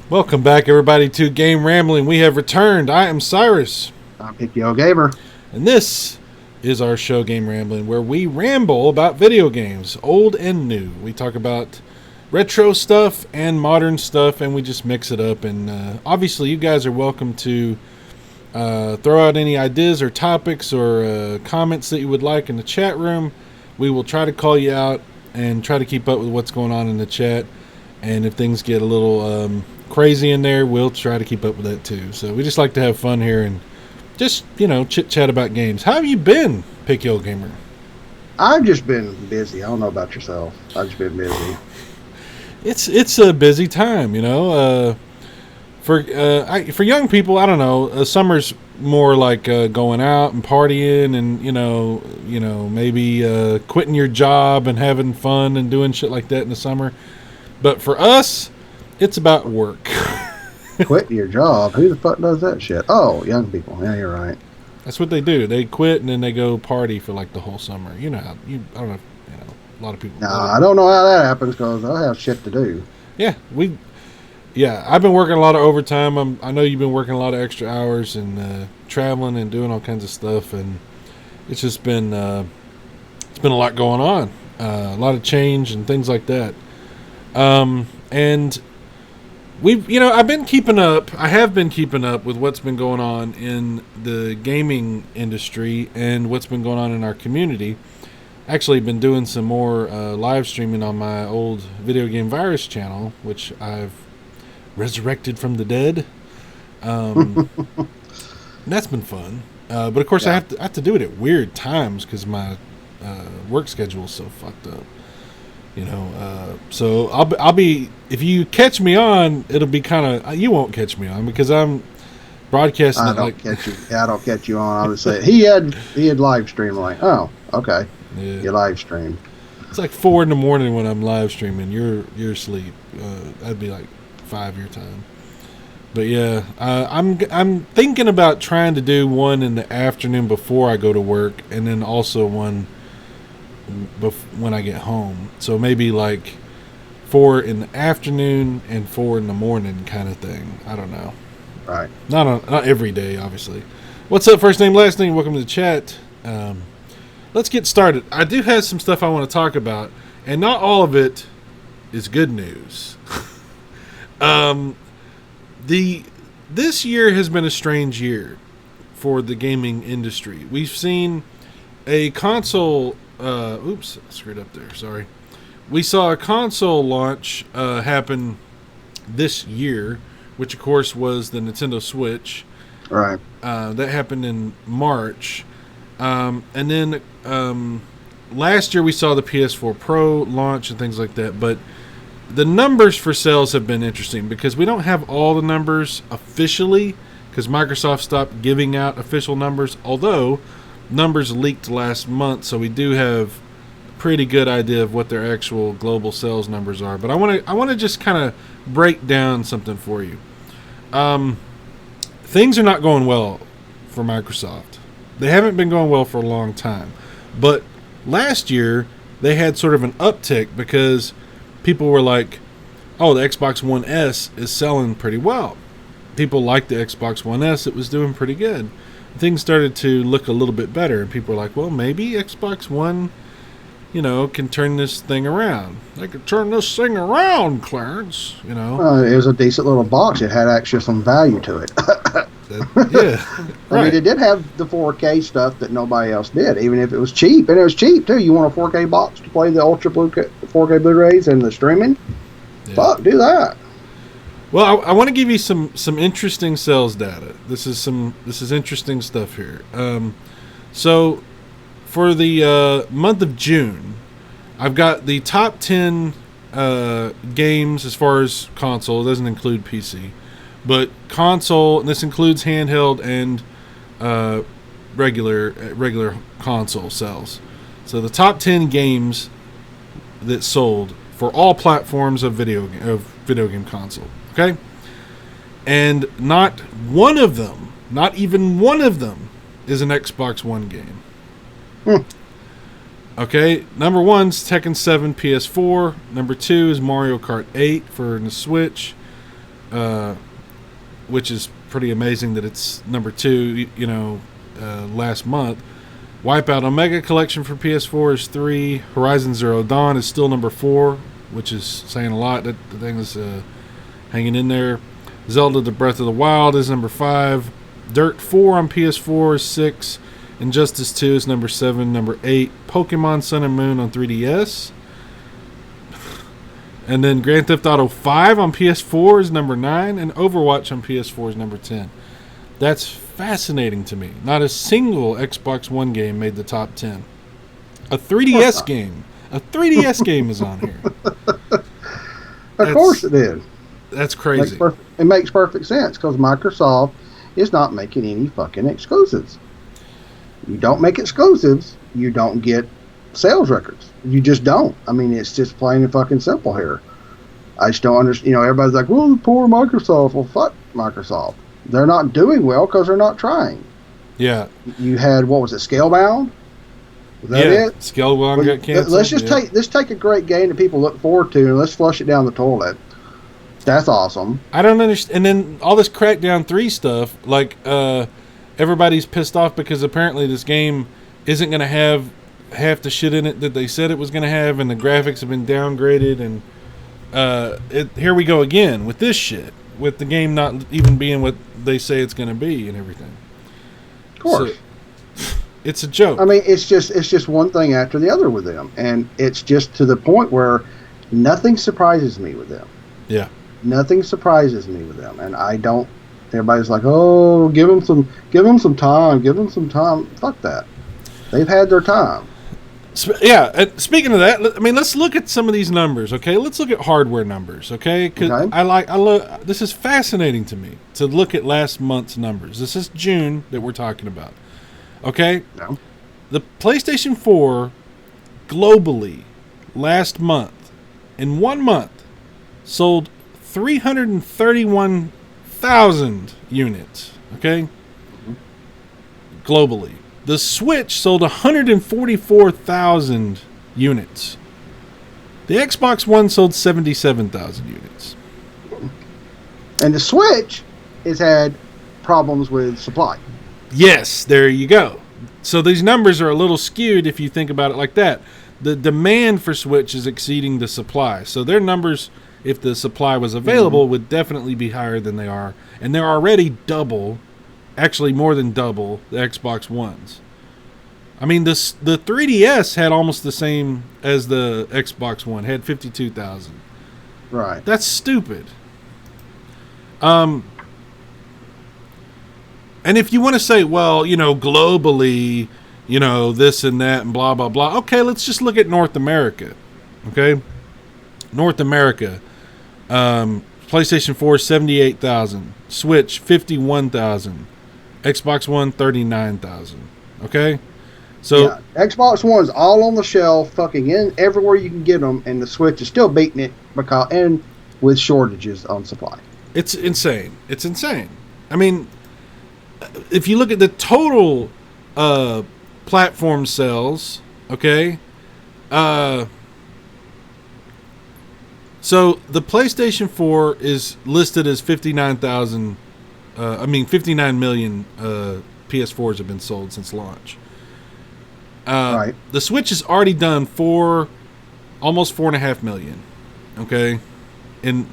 Welcome back, everybody, to Game Rambling. We have returned. I am Cyrus. I'm Picky Gamer. And this is our show, Game Rambling, where we ramble about video games, old and new. We talk about retro stuff and modern stuff, and we just mix it up. And obviously, you guys are welcome to throw out any ideas or topics or comments that you would like in the chat room. We will try to call you out and try to keep up with what's going on in the chat. And if things get a little crazy in there, we'll try to keep up with that too. So we just like to have fun here and just, chit chat about games. How have you been, Picky Old Gamer? I've just been busy. I don't know about yourself. I've just been busy. It's a busy time, For young people, I don't know. Summer's more like going out and partying, and maybe quitting your job and having fun and doing shit like that in the summer. But for us, it's about work. Quitting your job? Who the fuck does that shit? Oh, young people. Yeah, you're right. That's what they do. They quit and then they go party for like the whole summer. I don't know. A lot of people. No, I don't know how that happens because I have shit to do. Yeah, I've been working a lot of overtime. I know you've been working a lot of extra hours and traveling and doing all kinds of stuff, and it's just been it's been a lot going on, a lot of change and things like that. And I have been keeping up with what's been going on in the gaming industry and what's been going on in our community. Actually, been doing some more live streaming on my old Video Game Virus channel, which I've resurrected from the dead. That's been fun. But of course, yeah. I have to do it at weird times because my work schedule is so fucked up. So I'll be, if you catch me on, it'll be kind of, you won't catch me on because I'm broadcasting. I don't catch you on. I would say he had live stream. Like, oh, okay. Yeah. You live stream. It's like 4 a.m. when I'm live streaming. You're asleep. That'd be like 5 your time. But yeah, I'm thinking about trying to do one in the afternoon before I go to work, and then also one when I get home. So maybe like 4 in the afternoon and 4 in the morning kind of thing. I don't know. Right. Not every day, obviously. What's up, first name, last name? Welcome to the chat. Let's get started. I do have some stuff I want to talk about, and not all of it is good news. This year has been a strange year for the gaming industry. We've seen a console. Oops, screwed up there. Sorry. We saw a console launch happen this year, which of course was the Nintendo Switch. Right. That happened in March. And then last year we saw the PS4 Pro launch and things like that. But the numbers for sales have been interesting because we don't have all the numbers officially because Microsoft stopped giving out official numbers, although numbers leaked last month, so we do have a pretty good idea of what their actual global sales numbers are. But I want to just kind of break down something for you. Things are not going well for Microsoft. They haven't been going well for a long time. But last year, they had sort of an uptick because people were like, oh, the Xbox One S is selling pretty well. People liked the Xbox One S. It was doing pretty good. Things started to look a little bit better, and people were like, well, maybe Xbox One, can turn this thing around. They could turn this thing around, Clarence, it was a decent little box. It had actually some value to it. Yeah. Right. I mean, it did have the 4K stuff that nobody else did, even if it was cheap. And it was cheap, too. You want a 4K box to play the Ultra 4K Blu-rays and the streaming? Yeah. Fuck, do that. Well, I want to give you some interesting sales data. This is interesting stuff here. So for the month of June, I've got the top 10 games as far as console. It doesn't include PC, but console, and this includes handheld and regular console sales. So the top 10 games that sold for all platforms of video game console. Okay? And not one of them, not even one of them, is an Xbox One game. Okay, number 1's Tekken 7 PS4. Number 2 is Mario Kart 8 for the Switch, which is pretty amazing that it's number 2, last month. Wipeout Omega Collection for PS4 is 3. Horizon Zero Dawn is still number 4, which is saying a lot. That the thing is hanging in there. Zelda The Breath of the Wild is number 5. Dirt 4 on PS4 is 6. Injustice 2 is number 7. Number 8, Pokemon Sun and Moon on 3DS. And then Grand Theft Auto 5 on PS4 is number 9. And Overwatch on PS4 is number 10. That's fascinating to me. Not a single Xbox One game made the top 10. A 3DS game. A 3DS game is on here. Of course it is. That's crazy. It makes perfect sense because Microsoft is not making any fucking exclusives. You don't make exclusives, you don't get sales records. You just don't. I mean, it's just plain and fucking simple here. I just don't understand. Everybody's like, well, poor Microsoft. Well, fuck Microsoft. They're not doing well because they're not trying. Yeah. You had, what was it, Scalebound? Was that it? Scalebound got canceled. Let's just take a great game that people look forward to and let's flush it down the toilet. That's awesome. I don't understand. And then all this Crackdown 3 stuff, like, everybody's pissed off because apparently this game isn't going to have half the shit in it that they said it was going to have, and the graphics have been downgraded, and here we go again with this shit, with the game not even being what they say it's going to be and everything. Of course. So, it's a joke. I mean, it's just one thing after the other with them, and it's just to the point where nothing surprises me with them. Yeah. Nothing surprises me with them, and I don't. Everybody's like, "Oh, give them some time." Fuck that. They've had their time. Yeah. Speaking of that, I mean, let's look at some of these numbers. Okay, let's look at hardware numbers. Okay, because this is fascinating to me to look at last month's numbers. This is June that we're talking about. Okay. No. The PlayStation 4 globally last month, in 1 month, sold 331,000 units, okay? Mm-hmm. Globally. The Switch sold 144,000 units. The Xbox One sold 77,000 units. And the Switch has had problems with supply. Yes, there you go. So these numbers are a little skewed if you think about it like that. The demand for Switch is exceeding the supply. So their numbers, if the supply was available, would definitely be higher than they are. And they're already double, actually more than double, the Xbox Ones. I mean, the 3DS had almost the same as the Xbox One, had 52,000. Right. That's stupid. And if you want to say, well, globally, this and that and blah, blah, blah. Okay, let's just look at North America. Okay? North America. PlayStation 4, 78,000. Switch, 51,000. Xbox One, 39,000. Okay? So yeah, Xbox One's all on the shelf, fucking in everywhere you can get them, and the Switch is still beating it and with shortages on supply. It's insane. It's insane. I mean, if you look at the total platform sales, okay, so the PlayStation 4 is listed as 59 million PS4s have been sold since launch. Right. The Switch has already done almost 4.5 million. Okay, in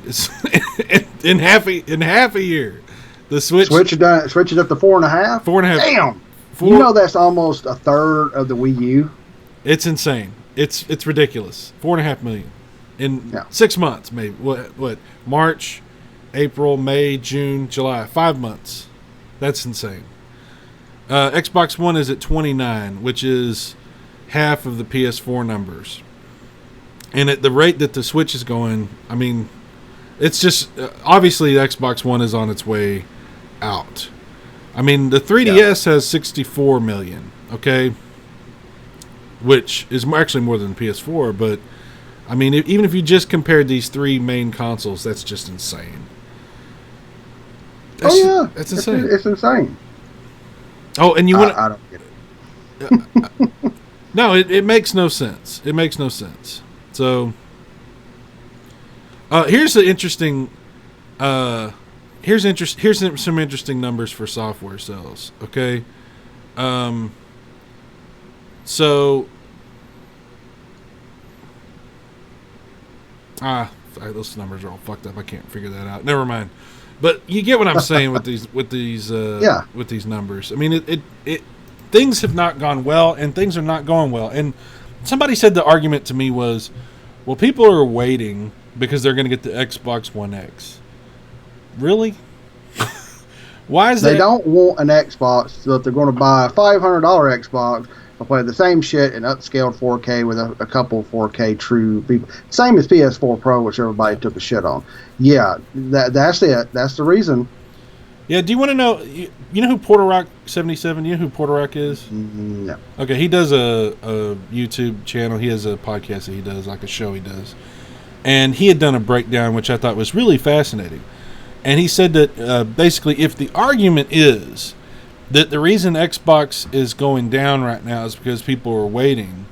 half a year, the Switch is up to 4.5. 4.5. Damn. You know that's almost a third of the Wii U. It's insane. It's ridiculous. 4.5 million in 6 months, maybe. What? March, April, May, June, July. 5 months. That's insane. Xbox One is at 29, which is half of the PS4 numbers. And at the rate that the Switch is going, I mean, it's just obviously the Xbox One is on its way out. I mean, the 3DS has 64 million, okay? Which is actually more than the PS4, but I mean, even if you just compared these three main consoles, that's just insane. That's insane. It's insane. Oh, and you want I don't get it. No, it makes no sense. It makes no sense. So, here's the interesting. Here's some interesting numbers for software sales. Okay, so those numbers are all fucked up. I can't figure that out. Never mind. But you get what I'm saying with these numbers. I mean, it things have not gone well, and things are not going well. And somebody said the argument to me was, well, people are waiting because they're going to get the Xbox One X. Really? Why is that? They don't want an Xbox, so they're going to buy a $500 Xbox. They'll play the same shit in upscaled 4K with a couple 4K true people. Same as PS4 Pro, which everybody took a shit on. Yeah, that's it. That's the reason. Yeah, do you want to know? You know who Porter Rock 77? You know who Porter Rock is? No. Okay, he does a YouTube channel. He has a podcast that he does, like a show he does. And he had done a breakdown, which I thought was really fascinating. And he said that basically, if the argument is that the reason Xbox is going down right now is because people are waiting,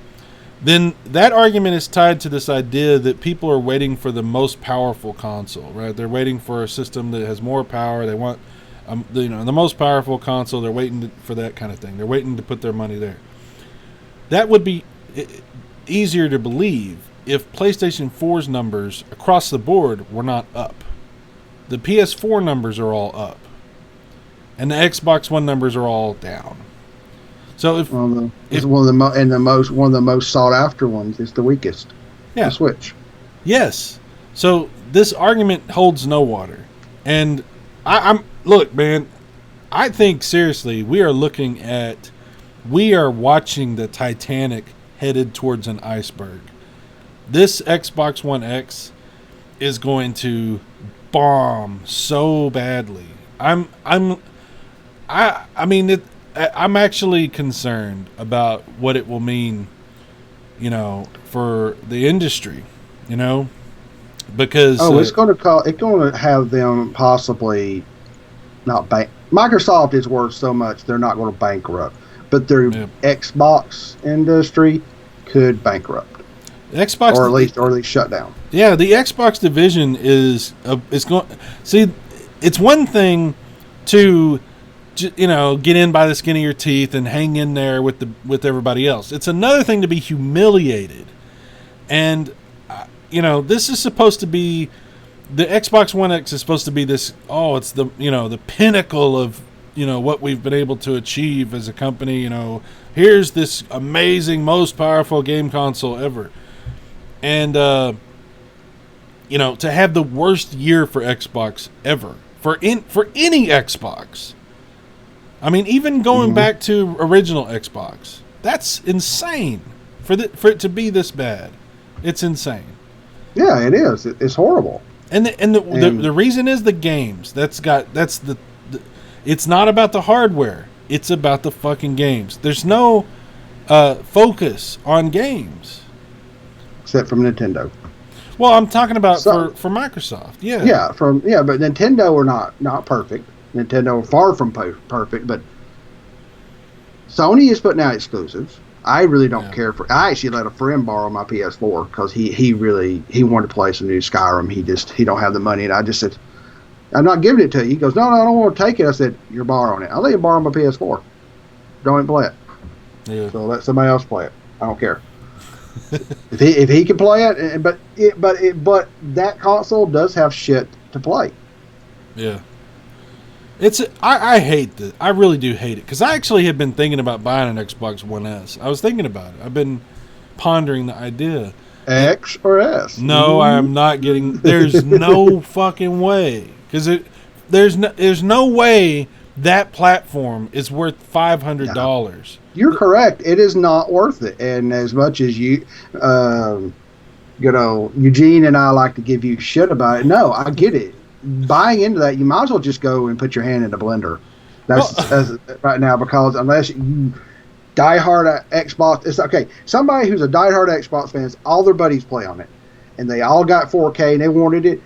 then that argument is tied to this idea that people are waiting for the most powerful console, right? They're waiting for a system that has more power. They want, the most powerful console. They're waiting for that kind of thing. They're waiting to put their money there. That would be easier to believe if PlayStation 4's numbers across the board were not up. The PS4 numbers are all up, and the Xbox One numbers are all down. So if one of the most sought after ones is the weakest, the Switch. Yes. So this argument holds no water, and I'm look, man. I think seriously, we are watching the Titanic headed towards an iceberg. This Xbox One X is going to bomb so badly. I'm actually concerned about what it will mean, for the industry, because it's going to have them possibly not bank. Microsoft is worth so much they're not going to bankrupt, but their Xbox industry could bankrupt. Xbox, or at least shut down. Yeah, the Xbox division is going. See, it's one thing to get in by the skin of your teeth and hang in there with everybody else. It's another thing to be humiliated, and this is supposed to be the Xbox One X is supposed to be this. Oh, it's the pinnacle of what we've been able to achieve as a company. Here's this amazing, most powerful game console ever. And, to have the worst year for Xbox ever. For any Xbox. I mean, even going back to original Xbox. That's insane. For it to be this bad. It's insane. Yeah, it is. It's horrible. And the reason is the games. It's not about the hardware. It's about the fucking games. There's no focus on games. Except from Nintendo. Well, I'm talking about for Microsoft. Yeah. Yeah, but Nintendo are not perfect. Nintendo are far from perfect, but Sony is putting out exclusives. I really don't care for. I actually let a friend borrow my PS4 because he wanted to play some new Skyrim. He don't have the money, and I just said, I'm not giving it to you. He goes, no, I don't want to take it. I said, you're borrowing it. I'll let you borrow my PS4. Don't even play it. Yeah. So let somebody else play it. I don't care. if he can play it, but that console does have shit to play. Yeah. I hate this. I really do hate it because I actually had been thinking about buying an Xbox One S. I was thinking about it. I've been pondering the idea. X or S? No, I am not getting. There's no fucking way because there's no way that platform is worth $500. You're correct. It is not worth it. And as much as Eugene and I like to give you shit about it, no, I get it. Buying into that, you might as well just go and put your hand in the blender. That's right now, because unless you diehard Xbox, it's okay. Somebody who's a diehard Xbox fan, all their buddies play on it, and they all got 4K and they wanted it.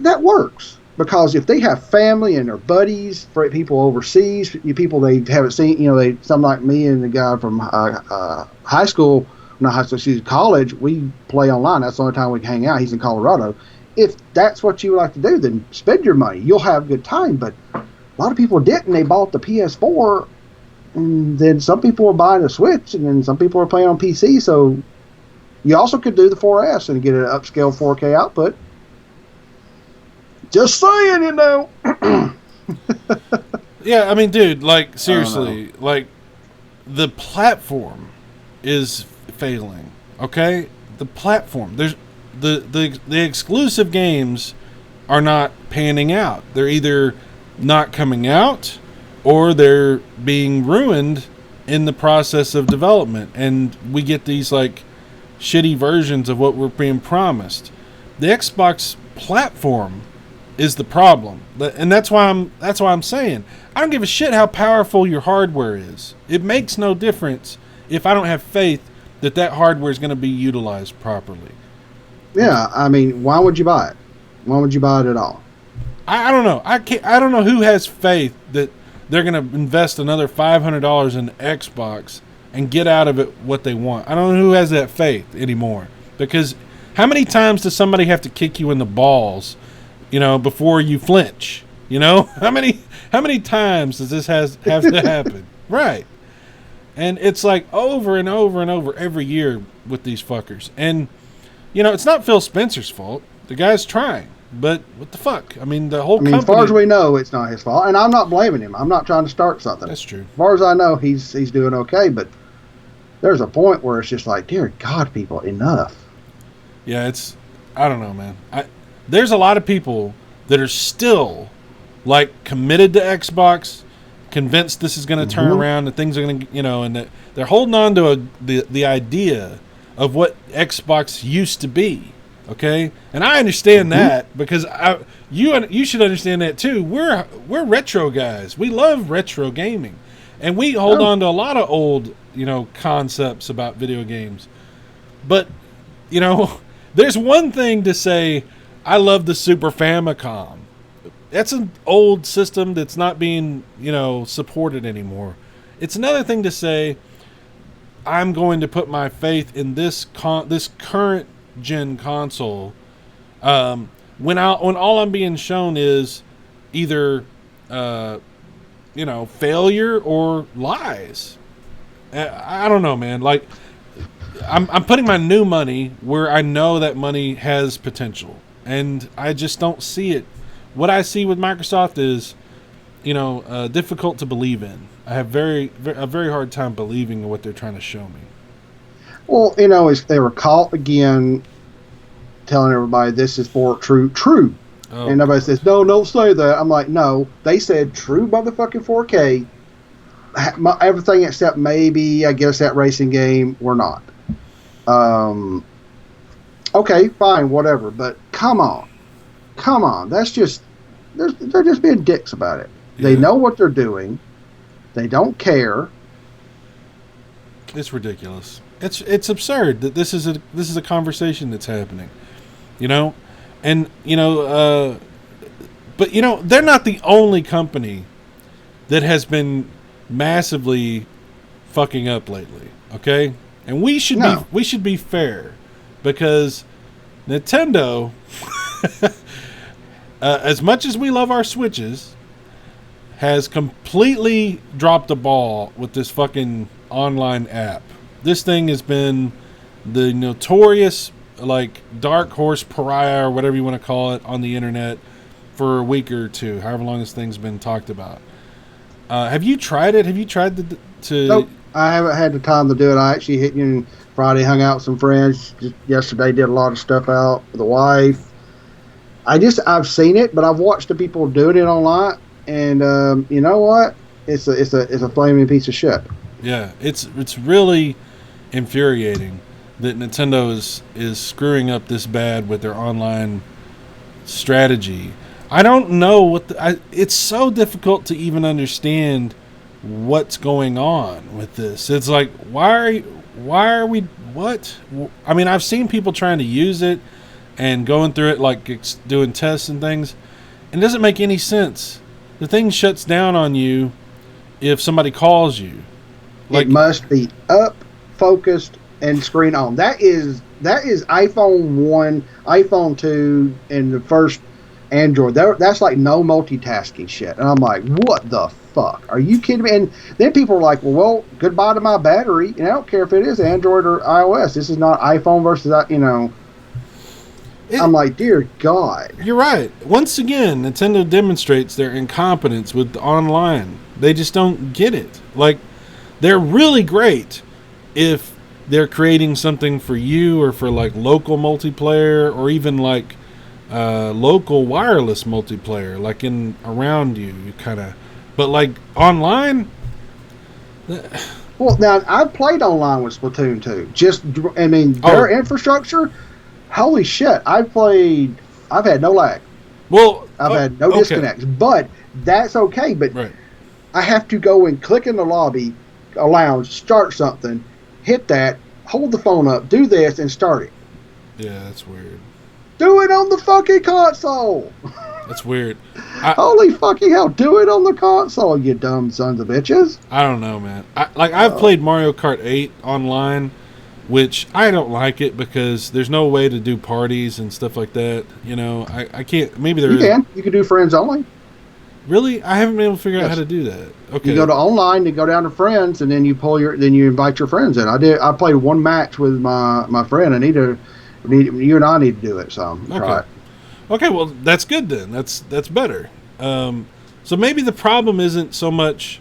That works. Because if they have family and their buddies, for people overseas, people they haven't seen, some like me and the guy from high school, not high school, excuse me, college, we play online. That's the only time we can hang out. He's in Colorado. If that's what you would like to do, then spend your money. You'll have a good time. But a lot of people didn't. They bought the PS4, and then some people were buying a Switch, and then some people were playing on PC. So you also could do the 4S and get an upscale 4K output. Just saying, Yeah, I mean, dude, like, seriously, like, the platform is failing, okay? The platform. There's the exclusive games are not panning out. They're either not coming out or they're being ruined in the process of development. And we get these, like, shitty versions of what we're being promised. The Xbox platform is the problem, and that's why I'm saying I don't give a shit how powerful your hardware is. It makes no difference if I don't have faith that hardware is going to be utilized properly. Yeah, I mean, why would you buy it? Why would you buy it at all? I don't know. I don't know who has faith that they're going to invest another $500 in Xbox and get out of it what they want. I don't know who has that faith anymore, because how many times does somebody have to kick you in the balls, before you flinch? How many times does this have to happen? Right. And it's like over and over and over every year with these fuckers. And it's not Phil Spencer's fault. The guy's trying, but what the fuck? I mean, the whole company. As far as we know, it's not his fault, and I'm not blaming him. I'm not trying to start something. That's true. As far as I know, he's doing okay, but there's a point where it's just like, dear God, people, enough. Yeah, I don't know, man. There's a lot of people that are still, like, committed to Xbox, convinced this is going to turn around, that things are going to, and that they're holding on to the idea of what Xbox used to be. Okay, and I understand that, because you should understand that too. We're retro guys. We love retro gaming, and we hold on to a lot of old concepts about video games. But there's one thing to say, I love the Super Famicom. That's an old system that's not being supported anymore. It's another thing to say, I'm going to put my faith in this current gen console, when all I'm being shown is either failure or lies. I don't know, man. Like, I'm putting my new money where I know that money has potential, and I just don't see it. What I see with Microsoft is difficult to believe in. I have a very hard time believing in what they're trying to show me. Well, they were caught again telling everybody this is for true. Oh. And everybody says, no, don't say that. I'm like, no, they said true motherfucking 4K. Everything except maybe, I guess, that racing game, we're not. Okay, fine, whatever. But come on. That's just, they're just being dicks about it. Yeah. They know what they're doing. They don't care. It's ridiculous. It's absurd that this is a conversation that's happening, and but they're not the only company that has been massively fucking up lately. Okay, and we should be fair, because Nintendo, as much as we love our Switches, has completely dropped the ball with this fucking online app. This thing has been the notorious, like, dark horse pariah, or whatever you want to call it, on the internet for a week or two, however long this thing's been talked about. Have you tried it? Have you tried to? Nope, I haven't had the time to do it. I actually hit you Friday, hung out with some friends. Just yesterday, did a lot of stuff out with the wife. I've seen it, but I've watched the people doing it online, and you know what? It's a flaming piece of shit. Yeah, it's really infuriating that Nintendo is screwing up this bad with their online strategy. I don't know it's so difficult to even understand what's going on with this. It's like, why are we what? I mean, I've seen people trying to use it and going through it, like doing tests and things. It doesn't make any sense. The thing shuts down on you if somebody calls you. Like, it must be up, focused, and screen on. That is iPhone 1, iPhone 2, and the first Android. That's like no multitasking shit. And I'm like, what the fuck? Are you kidding me? And then people are like, well, goodbye to my battery. And I don't care if it is Android or iOS. This is not iPhone versus, I'm like, dear God. You're right. Once again, Nintendo demonstrates their incompetence with online. They just don't get it. Like, they're really great if they're creating something for you or for like local multiplayer or even like local wireless multiplayer, like in around you kind of. But like online. Well, now I've played online with Splatoon 2. Their infrastructure. Holy shit! I've had no lag. Well, I've had no disconnects, but that's okay. But right. I have to go and click in the lobby, a lounge, start something, hit that, hold the phone up, do this, and start it. Yeah, that's weird. Do it on the fucking console. That's weird. Holy fucking hell! Do it on the console, you dumb sons of bitches. I don't know, man. I've played Mario Kart 8 online, which I don't like it because there's no way to do parties and stuff like that. You know, I can't. Maybe there is. You can do friends only. Really? I haven't been able to figure out how to do that. Okay. You go to online, you go down to friends, and then you invite your friends in. I played one match with my friend. You and I need to do it. So try it. Okay, well that's good then. That's better. So maybe the problem isn't so much.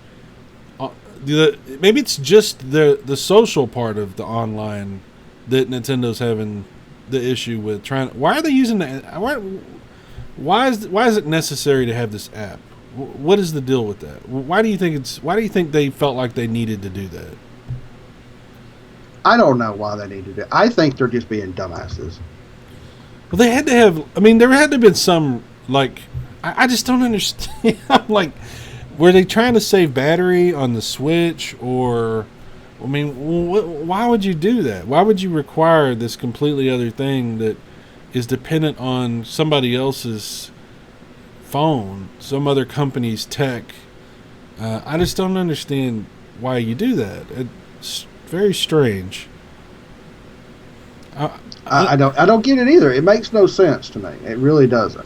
Maybe it's just the social part of the online that Nintendo's having the issue with trying. Why are they using that? Why is it necessary to have this app? What is the deal with that? Why do you think they felt like they needed to do that? I don't know why they needed it. I think they're just being dumbasses. Well, they had to have. I mean, there had to have been some like. I just don't understand. Like, were they trying to save battery on the Switch, or? I mean, why would you do that? Why would you require this completely other thing that is dependent on somebody else's phone, some other company's tech? I just don't understand why you do that. It's very strange. I don't get it either. It makes no sense to me. It really doesn't.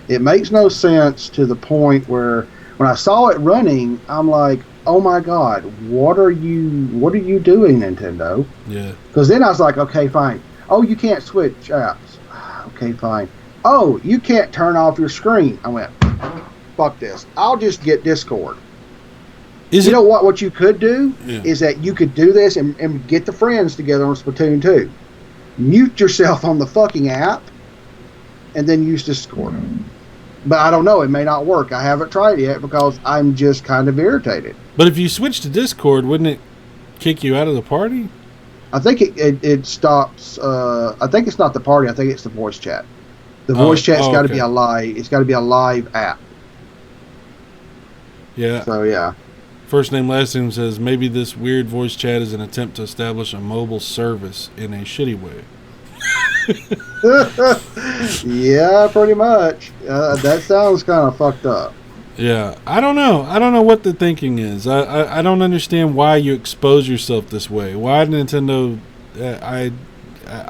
It makes no sense to the point where when I saw it running, I'm like, oh my God, what are you doing, Nintendo? Yeah. Because then I was like, okay, fine. Oh, you can't switch apps. Okay, fine. Oh, you can't turn off your screen. I went, fuck this. I'll just get Discord. You know what you could do is that you could do this and get the friends together on Splatoon 2. Mute yourself on the fucking app and then use Discord. But I don't know. It may not work. I haven't tried it yet because I'm just kind of irritated. But if you switch to Discord, wouldn't it kick you out of the party? I think it stops. I think it's not the party. I think it's the voice chat. The voice chat's got to be a live. It's got to be a live app. Yeah. So yeah. First name, last name says maybe this weird voice chat is an attempt to establish a mobile service in a shitty way. Yeah, pretty much. That sounds kind of fucked up. Yeah, I don't know. I don't know what the thinking is. I don't understand why you expose yourself this way. Why Nintendo? I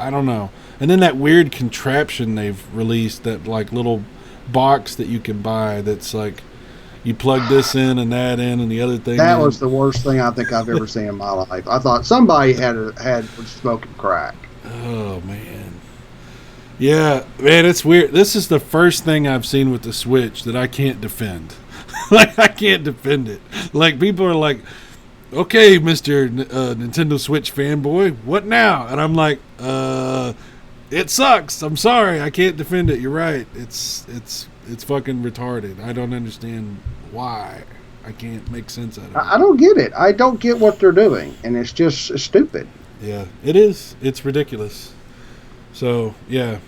don't know. And then that weird contraption they've released, that like little box that you can buy. That's like you plug this in and that in and the other thing. That was the worst thing I think I've ever seen in my life. I thought somebody was smoking crack. Oh man. Yeah, man, it's weird. This is the first thing I've seen with the Switch that I can't defend. Like, I can't defend it. Like, people are like, okay, Mr. Nintendo Switch fanboy, what now? And I'm like, it sucks. I'm sorry. I can't defend it. You're right. It's fucking retarded. I don't understand why. I can't make sense out of it. I don't get it. I don't get what they're doing. And it's just stupid. Yeah, it is. It's ridiculous. So, yeah.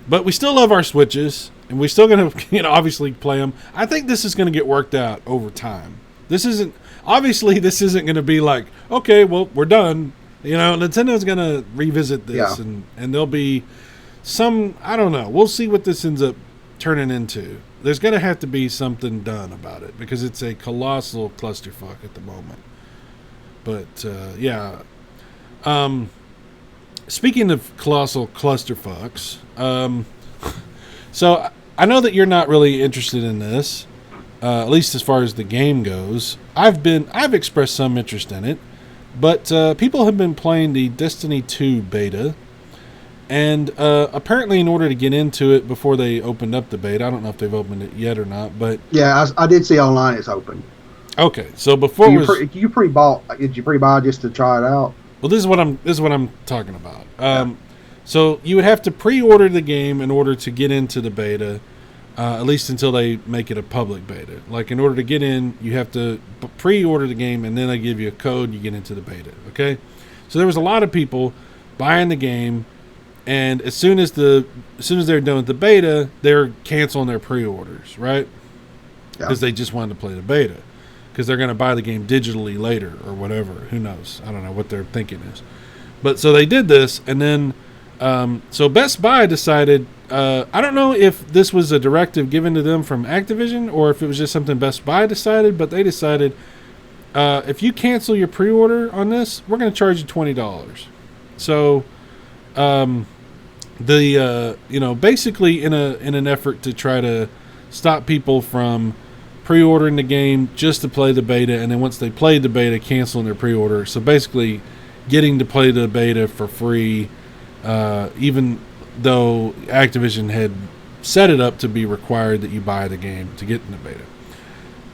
But we still love our Switches, and we're still going to, obviously play them. I think this is going to get worked out over time. This isn't going to be like, okay, well, we're done. Nintendo's going to revisit this, and there'll be some, I don't know. We'll see what this ends up turning into. There's going to have to be something done about it because it's a colossal clusterfuck at the moment. But yeah. Speaking of colossal clusterfucks, so I know that you're not really interested in this, at least as far as the game goes. I've expressed some interest in it, but people have been playing the Destiny 2 beta, and apparently in order to get into it before they opened up the beta, I don't know if they've opened it yet or not, but yeah, I did see online it's open. Okay, so before did you pre-buy just to try it out? Well, this is what I'm talking about. So you would have to pre-order the game in order to get into the beta, at least until they make it a public beta. Like in order to get in, you have to pre-order the game, and then they give you a code. You get into the beta. Okay, so there was a lot of people buying the game, and as soon as they're done with the beta, they're canceling their pre-orders, right? Because they just wanted to play the beta. Because they're going to buy the game digitally later or whatever. Who knows? I don't know what their thinking is. But so they did this, and then so Best Buy decided, I don't know if this was a directive given to them from Activision or if it was just something Best Buy decided, but they decided if you cancel your pre-order on this, we're going to charge you $20. So basically in an effort to try to stop people from pre-ordering the game just to play the beta, and then once they played the beta, canceling their pre-order. So basically getting to play the beta for free, even though Activision had set it up to be required that you buy the game to get in the beta.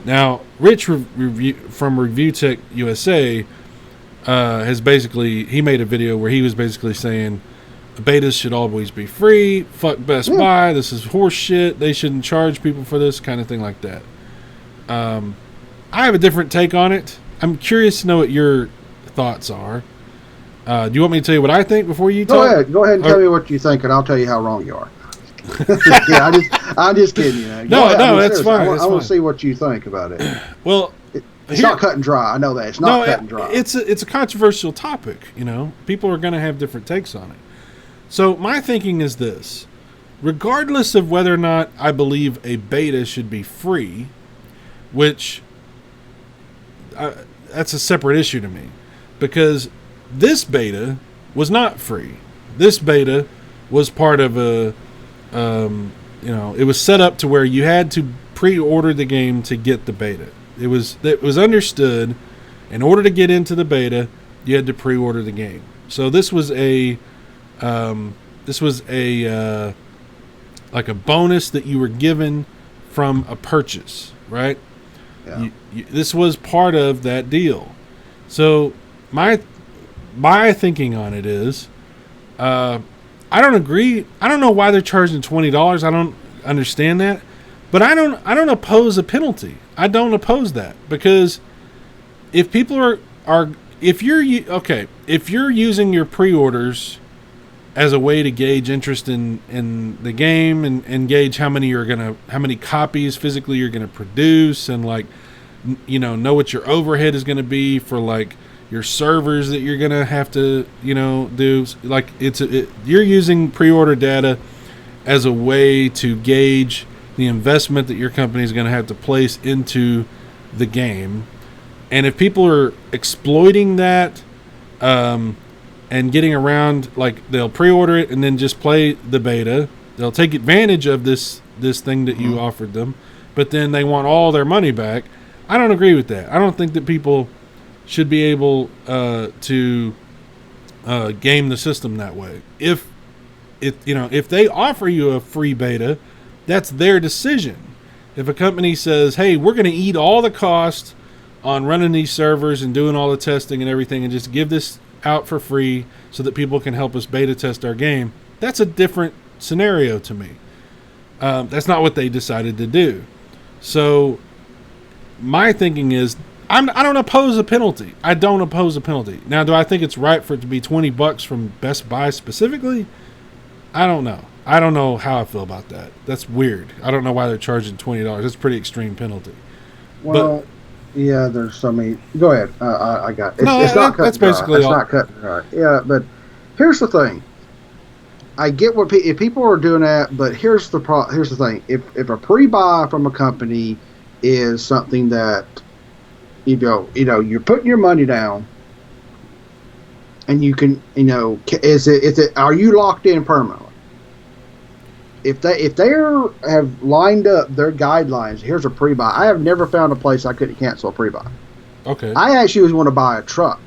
Now, Rich from Review Tech USA he made a video where he was basically saying betas should always be free, fuck Best Buy, this is horse shit, they shouldn't charge people for this, kind of thing like that. I have a different take on it. I'm curious to know what your thoughts are. Do you want me to tell you what I think before you talk? Go ahead and tell me what you think, and I'll tell you how wrong you are. Yeah, I'm just kidding you. No, that's fine. I want to see what you think about it. Well, it's not cut and dry. I know that it's not cut and dry. It's a controversial topic. You know, people are going to have different takes on it. So my thinking is this: regardless of whether or not I believe a beta should be free, which that's a separate issue to me, because this beta was not free. This beta was part of it was set up to where you had to pre-order the game to get the beta. It was understood in order to get into the beta, you had to pre-order the game. So this was a like a bonus that you were given from a purchase, right? Yeah. This was part of that deal. So my thinking on it is, I don't agree. I don't know why they're charging $20. I don't understand that, but I don't oppose a penalty. I don't oppose that, because if people if you're using your pre-orders as a way to gauge interest in the game and gauge how many copies physically you're gonna produce, and know what your overhead is gonna be for your servers that you're gonna have to do. You're using pre-order data as a way to gauge the investment that your company is gonna have to place into the game. And if people are exploiting that and getting around, they'll pre-order it and then just play the beta, they'll take advantage of this thing that you offered them, but then they want all their money back. I don't agree with that. I don't think that people should be able to game the system that way. If they offer you a free beta, that's their decision. If a company says, hey, we're going to eat all the cost on running these servers and doing all the testing and everything, and just give this out for free so that people can help us beta test our game, that's a different scenario to me. That's not what they decided to do. So my thinking is, I don't oppose a penalty. I don't oppose a penalty. Now, do I think it's right for it to be $20 from Best Buy specifically? I don't know. I don't know how I feel about that. That's weird. I don't know why they're charging $20. That's a pretty extreme penalty. Well, yeah, there's so many. Go ahead. I got it. It's not cut. That's basically all. It's not cut and dry. Yeah, but here's the thing. I get what if people are doing that, but here's the here's the thing: if a pre-buy from a company is something that you're putting your money down, and you can is it are you locked in permanently? If they have lined up their guidelines, here's a pre-buy. I have never found a place I couldn't cancel a pre-buy. Okay. I actually was want to buy a truck,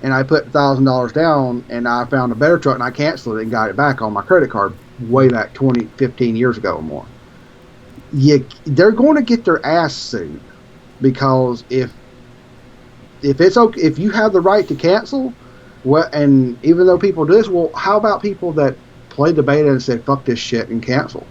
and I put $1,000 down, and I found a better truck, and I canceled it and got it back on my credit card way back 15 years ago or more. They're going to get their ass sued, because if it's okay, if you have the right to cancel, and even though people do this, well, how about people that played the beta and said fuck this shit and cancel?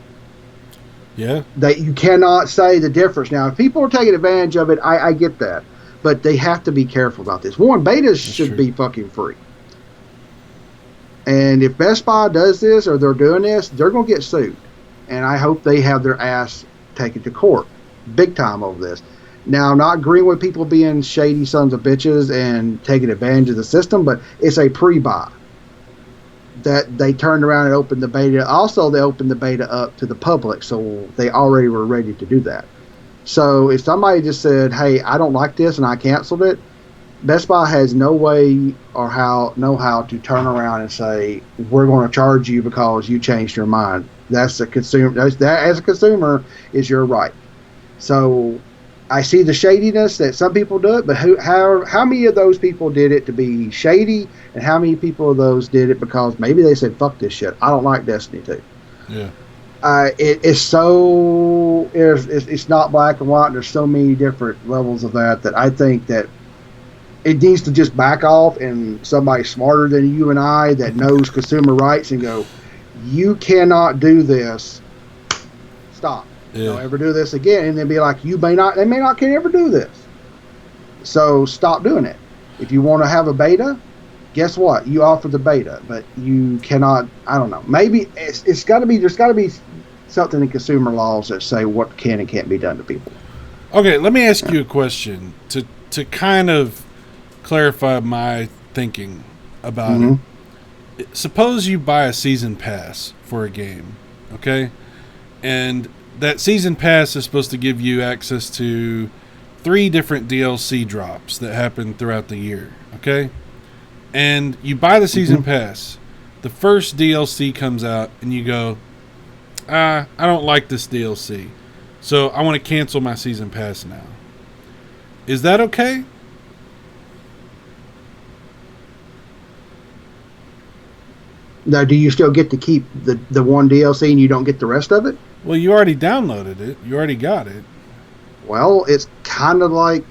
Yeah. That you cannot say the difference. Now, if people are taking advantage of it, I get that. But they have to be careful about this. One, betas should be fucking free. And if Best Buy does this, or they're doing this, they're going to get sued. And I hope they have their ass taken to court big time over this. Now, I'm not agreeing with people being shady sons of bitches and taking advantage of the system, but it's a pre-buy that they turned around and opened the beta. Also, they opened the beta up to the public, so they already were ready to do that. So if somebody just said, hey, I don't like this and I canceled it, Best Buy has no way or how to turn around and say, we're going to charge you because you changed your mind. That's a consumer. That as a consumer is your right. So I see the shadiness that some people do it, but how many of those people did it to be shady, and how many people of those did it because maybe they said, fuck this shit, I don't like Destiny 2. Yeah. It's not black and white. There's so many different levels of that I think that it needs to just back off, and somebody smarter than you and I that knows consumer rights and go, you cannot do this. Stop. Yeah. Don't ever do this again. And then be like, they may not can ever do this. So stop doing it. If you want to have a beta, guess what? You offer the beta, but you cannot. I don't know. Maybe there's got to be something in consumer laws that say what can and can't be done to people. Okay, let me ask you a question to kind of clarify my thinking about it. Suppose you buy a season pass for a game, okay? And that season pass is supposed to give you access to 3 different DLC drops that happen throughout the year, okay? And you buy the season pass. The first DLC comes out, and you go, I don't like this DLC, so I want to cancel my season pass now. Is that okay? Now, do you still get to keep the one DLC and you don't get the rest of it? Well, you already downloaded it. You already got it. Well, it's kind of like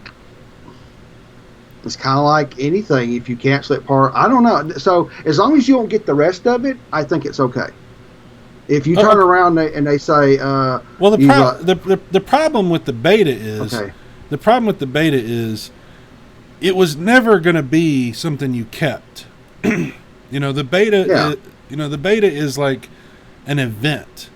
anything. If you cancel it I don't know. So as long as you don't get the rest of it, I think it's okay. If you turn around and they say, well, the problem with the beta is, it was never going to be something you kept. The beta is like an event.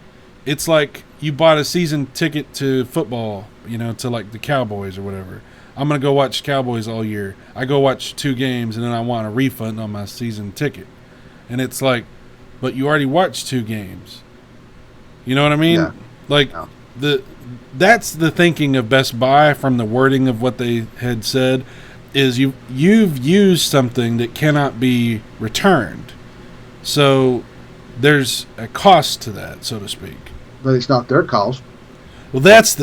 It's like you bought a season ticket to football, to like the Cowboys or whatever. I'm going to go watch Cowboys all year. I go watch 2 games, and then I want a refund on my season ticket. And it's like, but you already watched 2 games. You know what I mean? Yeah. That's the thinking of Best Buy from the wording of what they had said, is you've used something that cannot be returned. So there's a cost to that, so to speak. But it's not their cost. Well, that's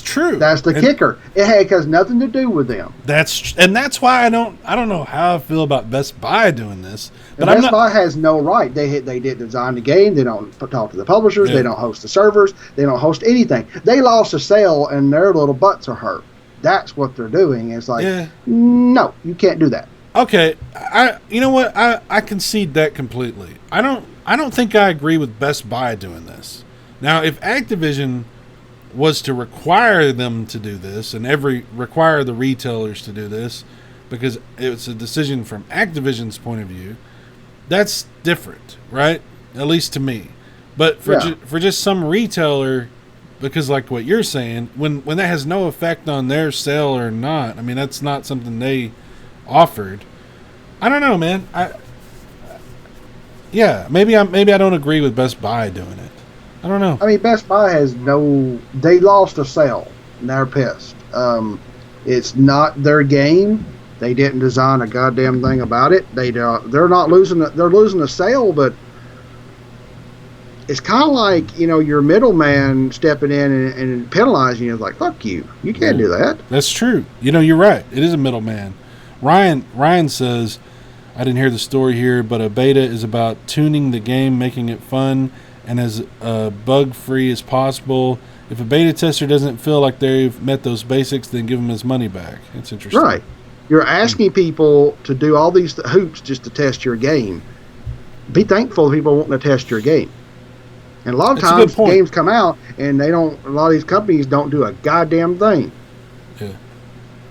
true. That's the kicker. It has nothing to do with them. That's why I don't know how I feel about Best Buy doing this. But Best Buy has no right. They didn't design the game. They don't talk to the publishers. Yeah. They don't host the servers. They don't host anything. They lost a sale and their little butts are hurt. That's what they're doing. It's like, no, you can't do that. Okay, you know what? I concede that completely. I don't think I agree with Best Buy doing this. Now, if Activision was to require them to do this and require the retailers to do this because it's a decision from Activision's point of view, that's different, right? At least to me. But for just some retailer, because like what you're saying, when that has no effect on their sale or not, I mean, that's not something they offered. I don't know, man. Yeah, maybe I don't agree with Best Buy doing it. I don't know. I mean, Best Buy has they lost a sale and they're pissed. It's not their game. They didn't design a goddamn thing about it. They're not losing. They're losing a sale, but it's kind of like, your middleman stepping in and penalizing you. Like, fuck you. You can't do that. That's true. You're right. It is a middleman. Ryan says, I didn't hear the story here, but a beta is about tuning the game, making it fun, and as bug-free as possible. If a beta tester doesn't feel like they've met those basics, then give them his money back. It's interesting. Right. You're asking people to do all these hoops just to test your game. Be thankful people wanting to test your game. And a lot of times games come out and a lot of these companies don't do a goddamn thing. Yeah.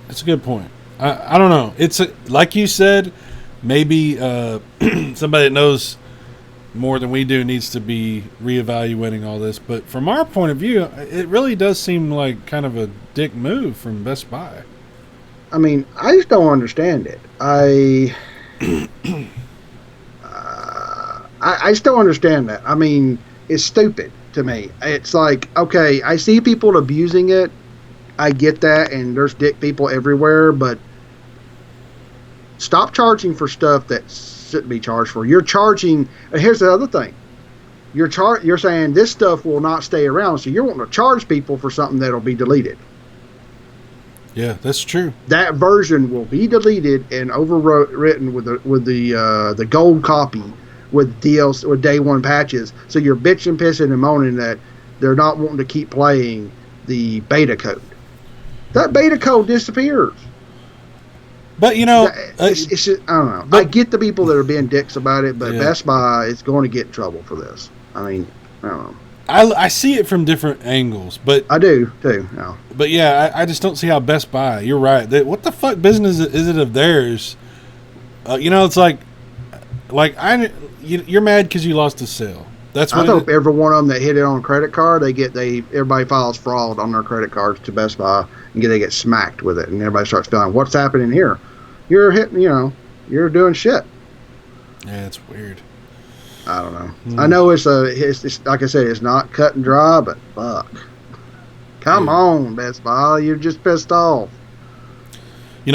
That's a good point. I don't know. It's like you said, maybe somebody that knows more than we do needs to be reevaluating all this. But from our point of view, it really does seem like kind of a dick move from Best Buy. I mean, I just don't understand it. I just don't understand that. I mean, it's stupid to me. It's like, okay, I see people abusing it. I get that, and there's dick people everywhere, but stop charging for stuff that shouldn't be charged for. You're charging, and here's the other thing. You're saying this stuff will not stay around, so you're wanting to charge people for something that'll be deleted. Yeah, that's true. That version will be deleted and overwritten with the gold copy with DLC with day one patches. So you're bitching, pissing, and moaning that they're not wanting to keep playing the beta code. That beta code disappears. But it's just, I don't know. I get the people that are being dicks about it, but Best Buy is going to get in trouble for this. I mean, I don't know. I see it from different angles, but I do too. No. But yeah, I just don't see how Best Buy. You're right. What the fuck business is it of theirs? It's like you're mad because you lost a sale. That's what I hope every one of them that hit it on a credit card, everybody files fraud on their credit cards to Best Buy and they get smacked with it, and everybody starts feeling, what's happening here? You're hitting, you're doing shit. Yeah, it's weird. I don't know. I know it's like I said, it's not cut and dry, but fuck. Come on, Best Buy, you're just pissed off.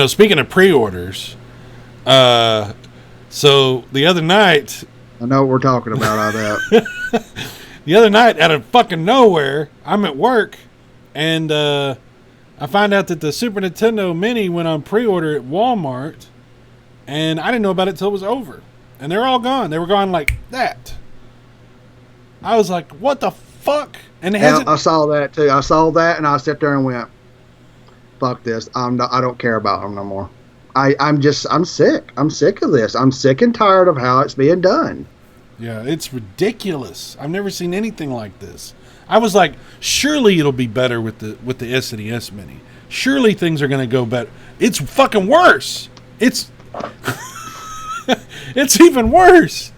Speaking of pre-orders, so the other night, I know what we're talking about out that. The other night, out of fucking nowhere, I'm at work, and I find out that the Super Nintendo Mini went on pre-order at Walmart, and I didn't know about it till it was over. And they're all gone. They were gone like that. I was like, what the fuck? And I saw that too. I saw that, and I sat there and went, fuck this. I don't care about them no more. I'm sick. I'm sick of this. I'm sick and tired of how it's being done. Yeah, it's ridiculous. I've never seen anything like this. I was like, surely it'll be better with the SNES Mini. Surely things are going to go better. It's fucking worse. It's it's even worse.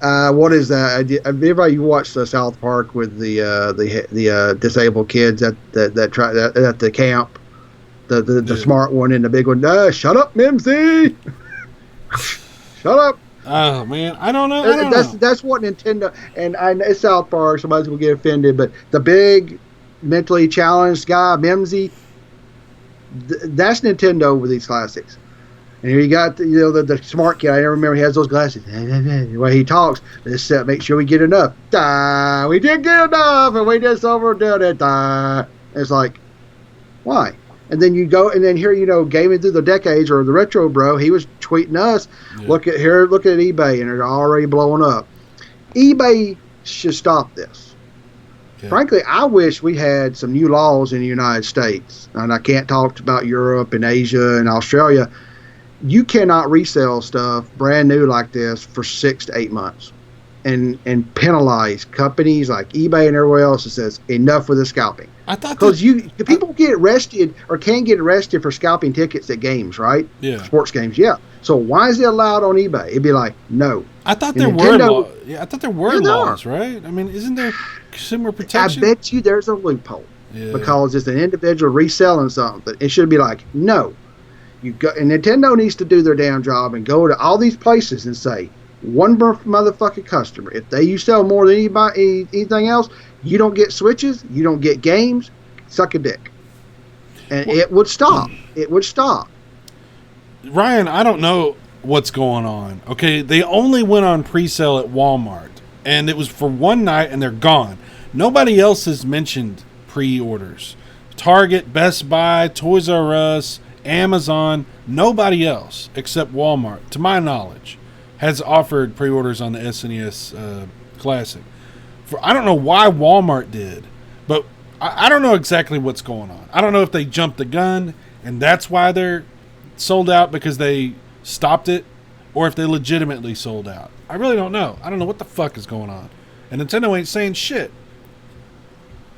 What is that? Everybody, you watched the South Park with the disabled kids at the camp, the smart one and the big one. Shut up, Mimsy. Shut up. Oh man, I don't know. That's what Nintendo, and it's South Park. Somebody's gonna get offended, but the big mentally challenged guy, Mimsy, that's Nintendo with these classics. And here you got the smart kid. I remember he has those glasses. The way he talks, let's make sure we get enough. We didn't get enough, and we just overdid it. It's like, why? And then you go, and then here, gaming through the decades, or the retro bro, he was tweeting us, look at eBay, and they're already blowing up. eBay should stop this. Yeah. Frankly, I wish we had some new laws in the United States, and I can't talk about Europe and Asia and Australia. You cannot resell stuff brand new like this for 6 to 8 months and penalize companies like eBay and everywhere else that says enough with the scalping. I thought because people get arrested or can get arrested for scalping tickets at games, right? Yeah. Sports games, yeah. So why is it allowed on eBay? It'd be like, no. I thought there were laws. Yeah, I thought there were laws, right? I mean, isn't there consumer protection? I bet you there's a loophole because it's an individual reselling something. It should be like, no. And Nintendo needs to do their damn job and go to all these places and say, one motherfucking customer. If you sell more than anything else, you don't get Switches, you don't get games. Suck a dick. And it would stop. It would stop. Ryan, I don't know what's going on. Okay, they only went on pre-sale at Walmart, and it was for one night, and they're gone. Nobody else has mentioned pre-orders. Target, Best Buy, Toys R Us, Amazon, nobody else except Walmart, to my knowledge, has offered pre-orders on the SNES Classic. I don't know why Walmart did, but I don't know exactly what's going on. I don't know if they jumped the gun and that's why they're sold out because they stopped it, or if they legitimately sold out. I really don't know. I don't know what the fuck is going on. And Nintendo ain't saying shit.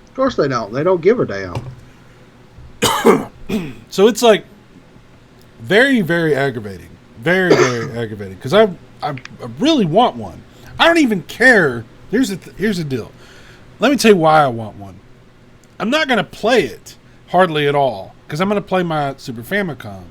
Of course they don't. They don't give a damn. So it's like very, very aggravating. Very, very aggravating. Because I really want one. I don't even care. Here's the deal. Let me tell you why I want one. I'm not going to play it hardly at all. Because I'm going to play my Super Famicom.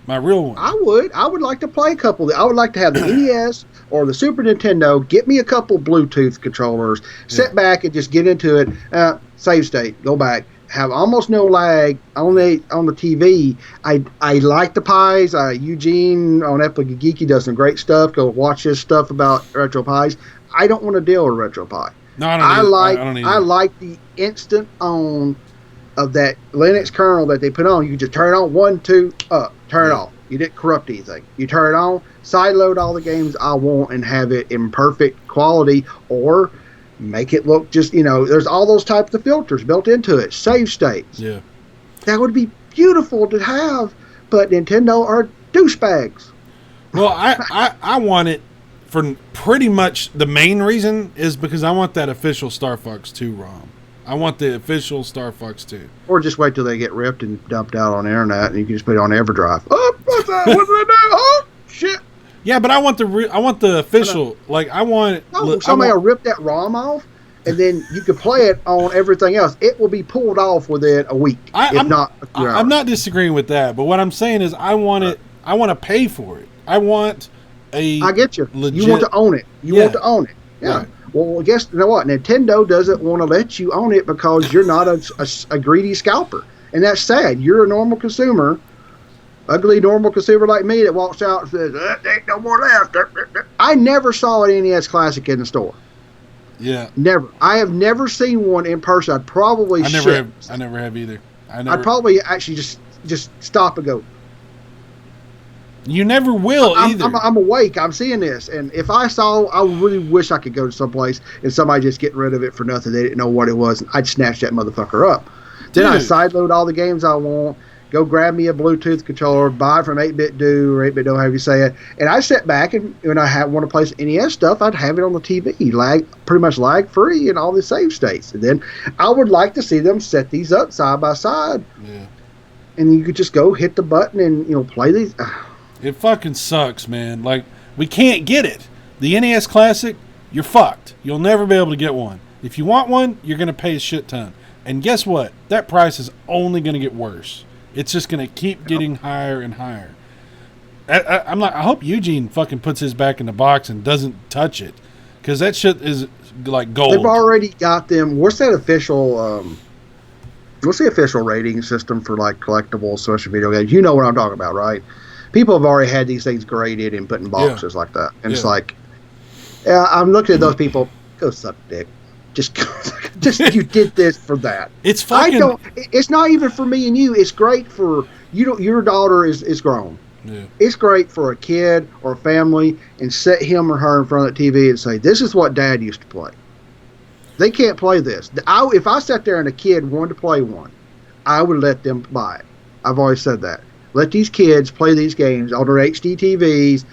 My real one. I would like to play a couple. I would like to have the NES or the Super Nintendo. Get me a couple Bluetooth controllers. Sit back and just get into it. Save state. Go back. Have almost no lag on the TV. I like the pies. Eugene on Epic Geeky does some great stuff. Go watch his stuff about retro pies. I don't want to deal with retro pie. No, I like the instant on of that Linux kernel that they put on. You just turn it on, 1, 2, up, turn it off. You didn't corrupt anything. You turn it on, sideload all the games I want and have it in perfect quality, or make it look just, there's all those types of filters built into it. Save states. Yeah. That would be beautiful to have, but Nintendo are douchebags. Well, I want it for pretty much the main reason is because I want that official Star Fox 2 ROM. I want the official Star Fox 2. Or just wait till they get ripped and dumped out on the internet, and you can just put it on EverDrive. Oh, what's that? What did I do? Oh, shit. Yeah, but I want the official. Like, I want... somebody will rip that ROM off, and then you can play it on everything else. It will be pulled off within a week, if not a few hours. I'm not disagreeing with that, but what I'm saying is I want it. I want to pay for it. I want a... I get you. Legit, you want to own it. You want to own it. Yeah. Right. Well, you know what? Nintendo doesn't want to let you own it because you're not a greedy scalper. And that's sad. You're a normal consumer, ugly normal consumer like me that walks out and says, there ain't no more left. I never saw an NES Classic in the store. Yeah. Never. I have never seen one in person. I'd probably I never have either. I'd probably actually just stop and go, you never will either. I'm awake. I'm seeing this. And if I saw, I really wish I could go to someplace and somebody just getting rid of it for nothing. They didn't know what it was. And I'd snatch that motherfucker up. Then I sideload all the games I want, go grab me a Bluetooth controller, buy it from 8-Bit Do or 8-Bit Do, however you say it. And I sit back and when I want to play some NES stuff, I'd have it on the TV, pretty much lag free and all the save states. And then I would like to see them set these up side by side. Yeah. And you could just go hit the button and play these. It fucking sucks, man. Like, we can't get it. The NES Classic, you're fucked. You'll never be able to get one. If you want one, you're going to pay a shit ton. And guess what? That price is only going to get worse. It's just going to keep getting higher and higher. I hope Eugene fucking puts his back in the box and doesn't touch it. Because that shit is like gold. They've already got them. What's that official... what's the official rating system for like collectible social video games? You know what I'm talking about, right? People have already had these things graded and put in boxes like that. And it's like, I'm looking at those people, go suck dick. Just you did this for that. It's fucking... It's not even for me and you. It's great for, your daughter is grown. Yeah. It's great for a kid or a family and set him or her in front of the TV and say, this is what Dad used to play. They can't play this. If I sat there and a kid wanted to play one, I would let them buy it. I've always said that. Let these kids play these games on their HD TVs,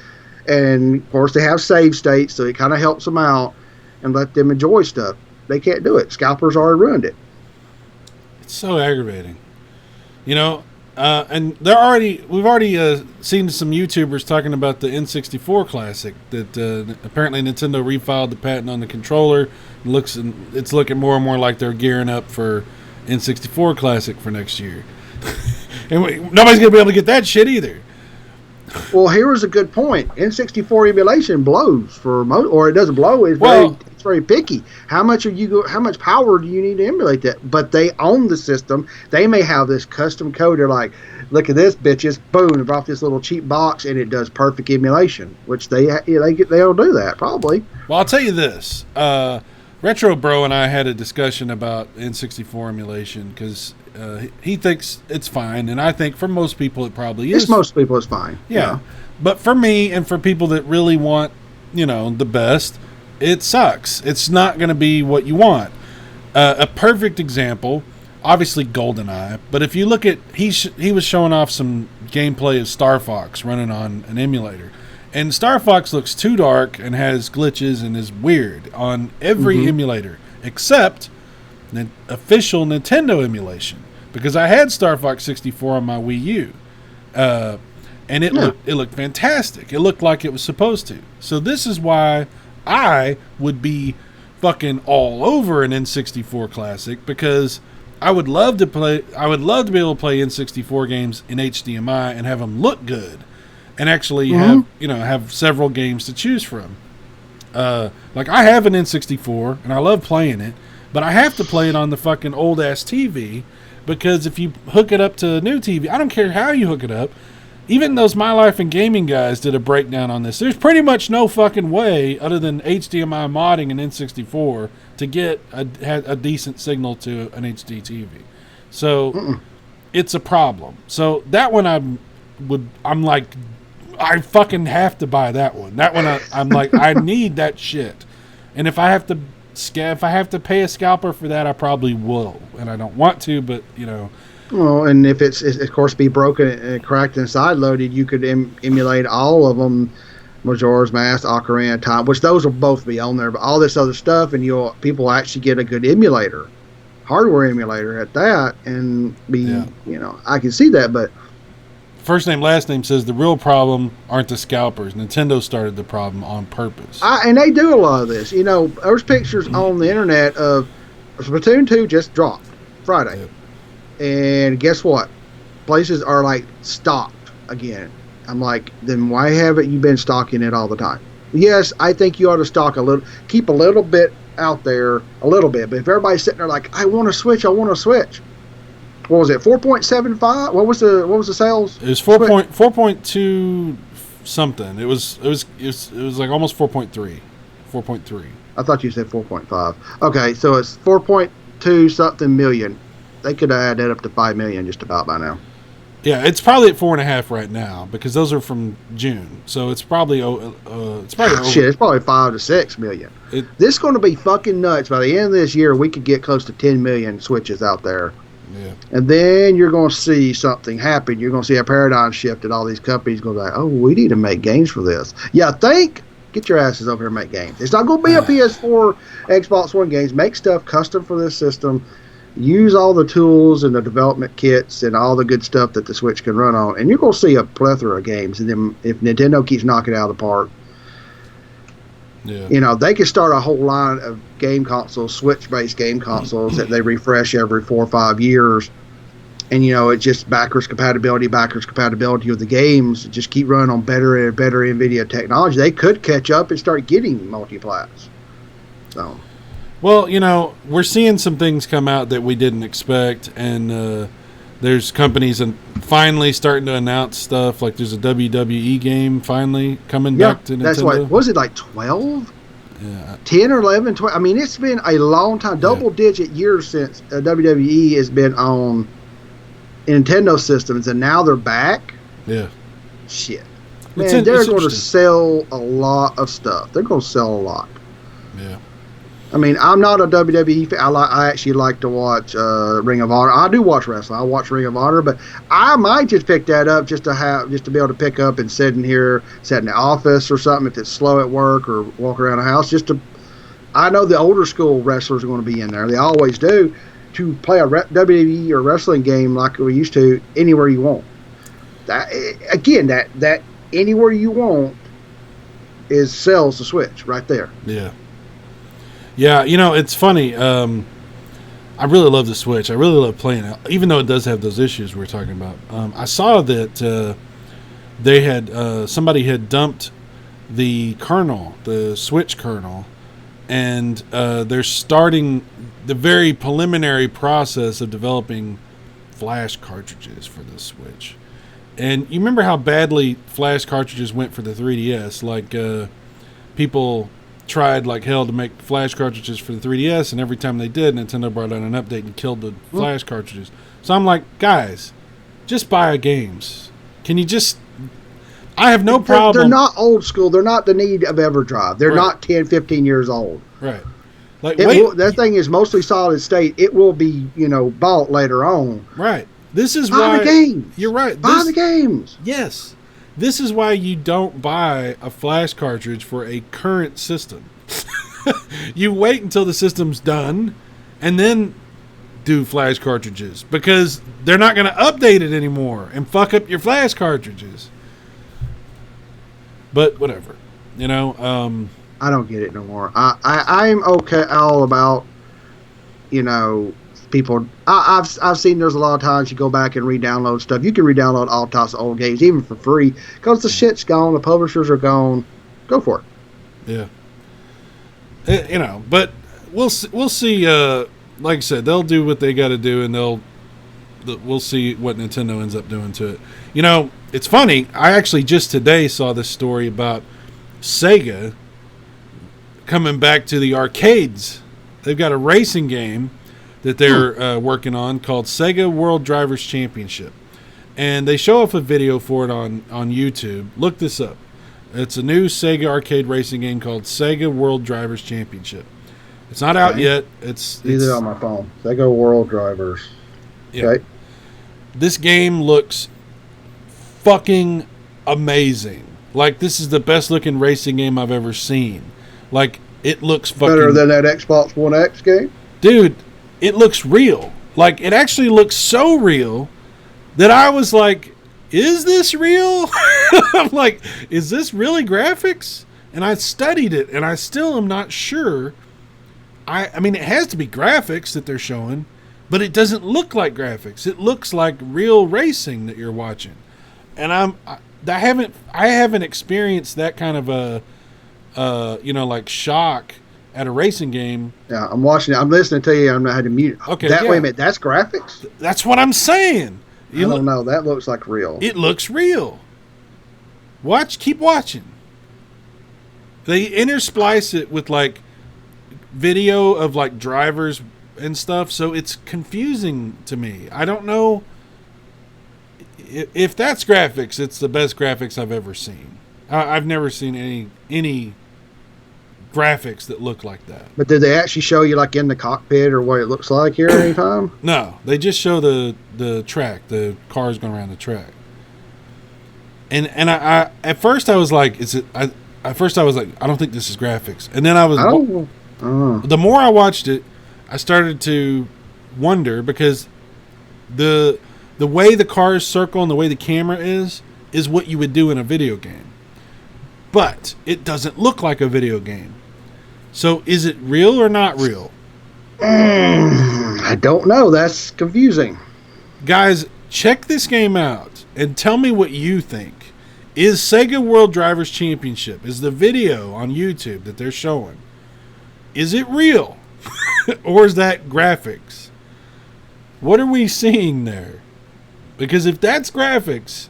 and of course they have save states, so it kind of helps them out, and let them enjoy stuff. They can't do it. Scalpers already ruined it. It's so aggravating, and we've already seen some YouTubers talking about the N64 Classic that apparently Nintendo refiled the patent on the controller. It's looking more and more like they're gearing up for N64 Classic for next year. And nobody's going to be able to get that shit either. Well, here was a good point. N64 emulation blows for most, or it doesn't blow. It's very picky. How much power do you need to emulate that? But they own the system. They may have this custom code. They're like, look at this, bitches! Boom! They brought this little cheap box, and it does perfect emulation. Which they'll do that probably. Well, I'll tell you this. Retro Bro and I had a discussion about N64 emulation because he thinks it's fine, and I think for most people it probably is. Most people it's fine. Yeah. But for me and for people that really want, the best, it sucks. It's not going to be what you want. A perfect example, obviously GoldenEye, but if you look at, he was showing off some gameplay of Star Fox running on an emulator. And Star Fox looks too dark and has glitches and is weird on every emulator except the official Nintendo emulation. Because I had Star Fox 64 on my Wii U. And it looked fantastic. It looked like it was supposed to. So this is why I would be fucking all over an N64 classic, because I would love to be able to play N64 games in HDMI and have them look good. And actually have several games to choose from. Like I have an N64 and I love playing it, but I have to play it on the fucking old ass TV, because if you hook it up to a new TV, I don't care how you hook it up. Even those My Life in Gaming guys did a breakdown on this. There's pretty much no fucking way, other than HDMI modding an N64, to get a decent signal to an HD TV. So it's a problem. So that one I'm like, I fucking have to buy that one. That one I'm like, I need that shit. And if I have to pay a scalper for that, I probably will. And I don't want to, but Well, and if it's of course be broken and cracked and side loaded, you could emulate all of them, Majora's Mask, Ocarina of Time, which those will both be on there. But all this other stuff, and people actually get a good emulator, hardware emulator at that, and I can see that, but. First name, last name says the real problem aren't the scalpers. Nintendo started the problem on purpose. And they do a lot of this. There's pictures on the internet of Splatoon 2 just dropped Friday. Yep. And guess what? Places are like stocked again. I'm like, then why haven't you been stocking it all the time? Yes, I think you ought to stock keep a little bit out there, a little bit. But if everybody's sitting there like, I want to switch. What was it? 4.75? What was the sales? It was 4.2 something. It was like almost 4.3. 4.3. I thought you said 4.5. Okay, so it's 4.2 something million. They could have added that up to 5 million just about by now. Yeah, it's probably at 4.5 right now, because those are from June. So it's probably it's probably 5 to 6 million. This is going to be fucking nuts. By the end of this year, we could get close to 10 million Switches out there. Yeah. And then you're going to see something happen. You're going to see a paradigm shift, and all these companies going to be like, oh, we need to make games for this. Yeah, get your asses over here and make games. It's not going to be a PS4, Xbox One games. Make stuff custom for this system. Use all the tools and the development kits and all the good stuff that the Switch can run on. And you're going to see a plethora of games. And then if Nintendo keeps knocking it out of the park, they could start a whole line of game consoles, Switch-based game consoles that they refresh every 4 or 5 years. And, it's just backwards compatibility of the games. Just keep running on better and better NVIDIA technology. They could catch up and start getting multi-plats. So, well, we're seeing some things come out that we didn't expect. And there's companies finally starting to announce stuff. Like there's a WWE game finally coming back to Nintendo. That's why. Was it like 12? Yeah. 10 or 11, 12? I mean, it's been a long time, double-digit years since WWE has been on Nintendo systems, and now they're back. Yeah. Shit. Man, they're going to sell a lot of stuff. They're going to sell a lot. Yeah. I mean, I'm not a WWE fan. I actually like to watch Ring of Honor. I do watch wrestling. I watch Ring of Honor, but I might just pick that up just to be able to pick up and sit in the office or something if it's slow at work, or walk around the house. I know the older school wrestlers are going to be in there. They always do. To play a WWE or wrestling game like we used to, anywhere you want. That anywhere you want sells the Switch right there. Yeah. Yeah, it's funny. I really love the Switch. I really love playing it, even though it does have those issues we were talking about. I saw that they had somebody had dumped the kernel, the Switch kernel, and they're starting the very preliminary process of developing flash cartridges for the Switch. And you remember how badly flash cartridges went for the 3DS? Like, people tried like hell to make flash cartridges for the 3DS, and every time they did, Nintendo brought out an update and killed the flash cartridges. So I'm like, guys, just buy games. Can you just... I have no problem. They're not old school. They're not the need of EverDrive. They're not 10, 15 years old. Right. Like, that thing is mostly solid state. It will be, bought later on. Right. This is buy why... the games. You're right. Buy the games. Yes. This is why you don't buy a flash cartridge for a current system. You wait until the system's done and then do flash cartridges, because they're not going to update it anymore and fuck up your flash cartridges. But whatever, I don't get it no more. I'm okay all about, people. I've seen there's a lot of times you go back and re-download stuff. You can re-download all types of old games, even for free, because the shit's gone. The publishers are gone. Go for it. Yeah. But we'll see. Like I said, they'll do what they got to do, and we'll see what Nintendo ends up doing to it. It's funny. I actually just today saw this story about Sega coming back to the arcades. They've got a racing game that they're working on called Sega World Drivers Championship. And they show off a video for it on YouTube. Look this up. It's a new Sega arcade racing game called Sega World Drivers Championship. It's not out yet. It's on my phone. Sega World Drivers. Yeah. Okay. This game looks fucking amazing. Like, this is the best looking racing game I've ever seen. Like, it looks fucking... Better than that Xbox One X game? Dude, it looks real. Like, it actually looks so real that I was like, is this real? I'm like, is this really graphics? And I studied it, and I still am not sure. I mean, it has to be graphics that they're showing, but it doesn't look like graphics. It looks like real racing that you're watching. And I haven't experienced that kind of a like shock at a racing game. Yeah, I'm watching it. I'm listening to you. I'm not had to mute it. Okay, wait a minute, that's graphics? That's what I'm saying. I don't know. That looks like real. It looks real. Keep watching. They intersplice it with like video of like drivers and stuff, so it's confusing to me. I don't know if that's graphics. It's the best graphics I've ever seen. I've never seen any graphics that look like that. But did they actually show you like in the cockpit or what it looks like here anytime? No, they just show the track, the cars going around the track. And I at first I was like, I don't think this is graphics. And then I was the more I watched it, I started to wonder, because the way the cars circle and the way the camera is what you would do in a video game. But it doesn't look like a video game. So is it real or not real? I don't know. That's confusing. Guys, check this game out and tell me what you think. Is Sega World Drivers Championship, is the video on YouTube that they're showing, is it real? Or is that graphics? What are we seeing there? Because if that's graphics,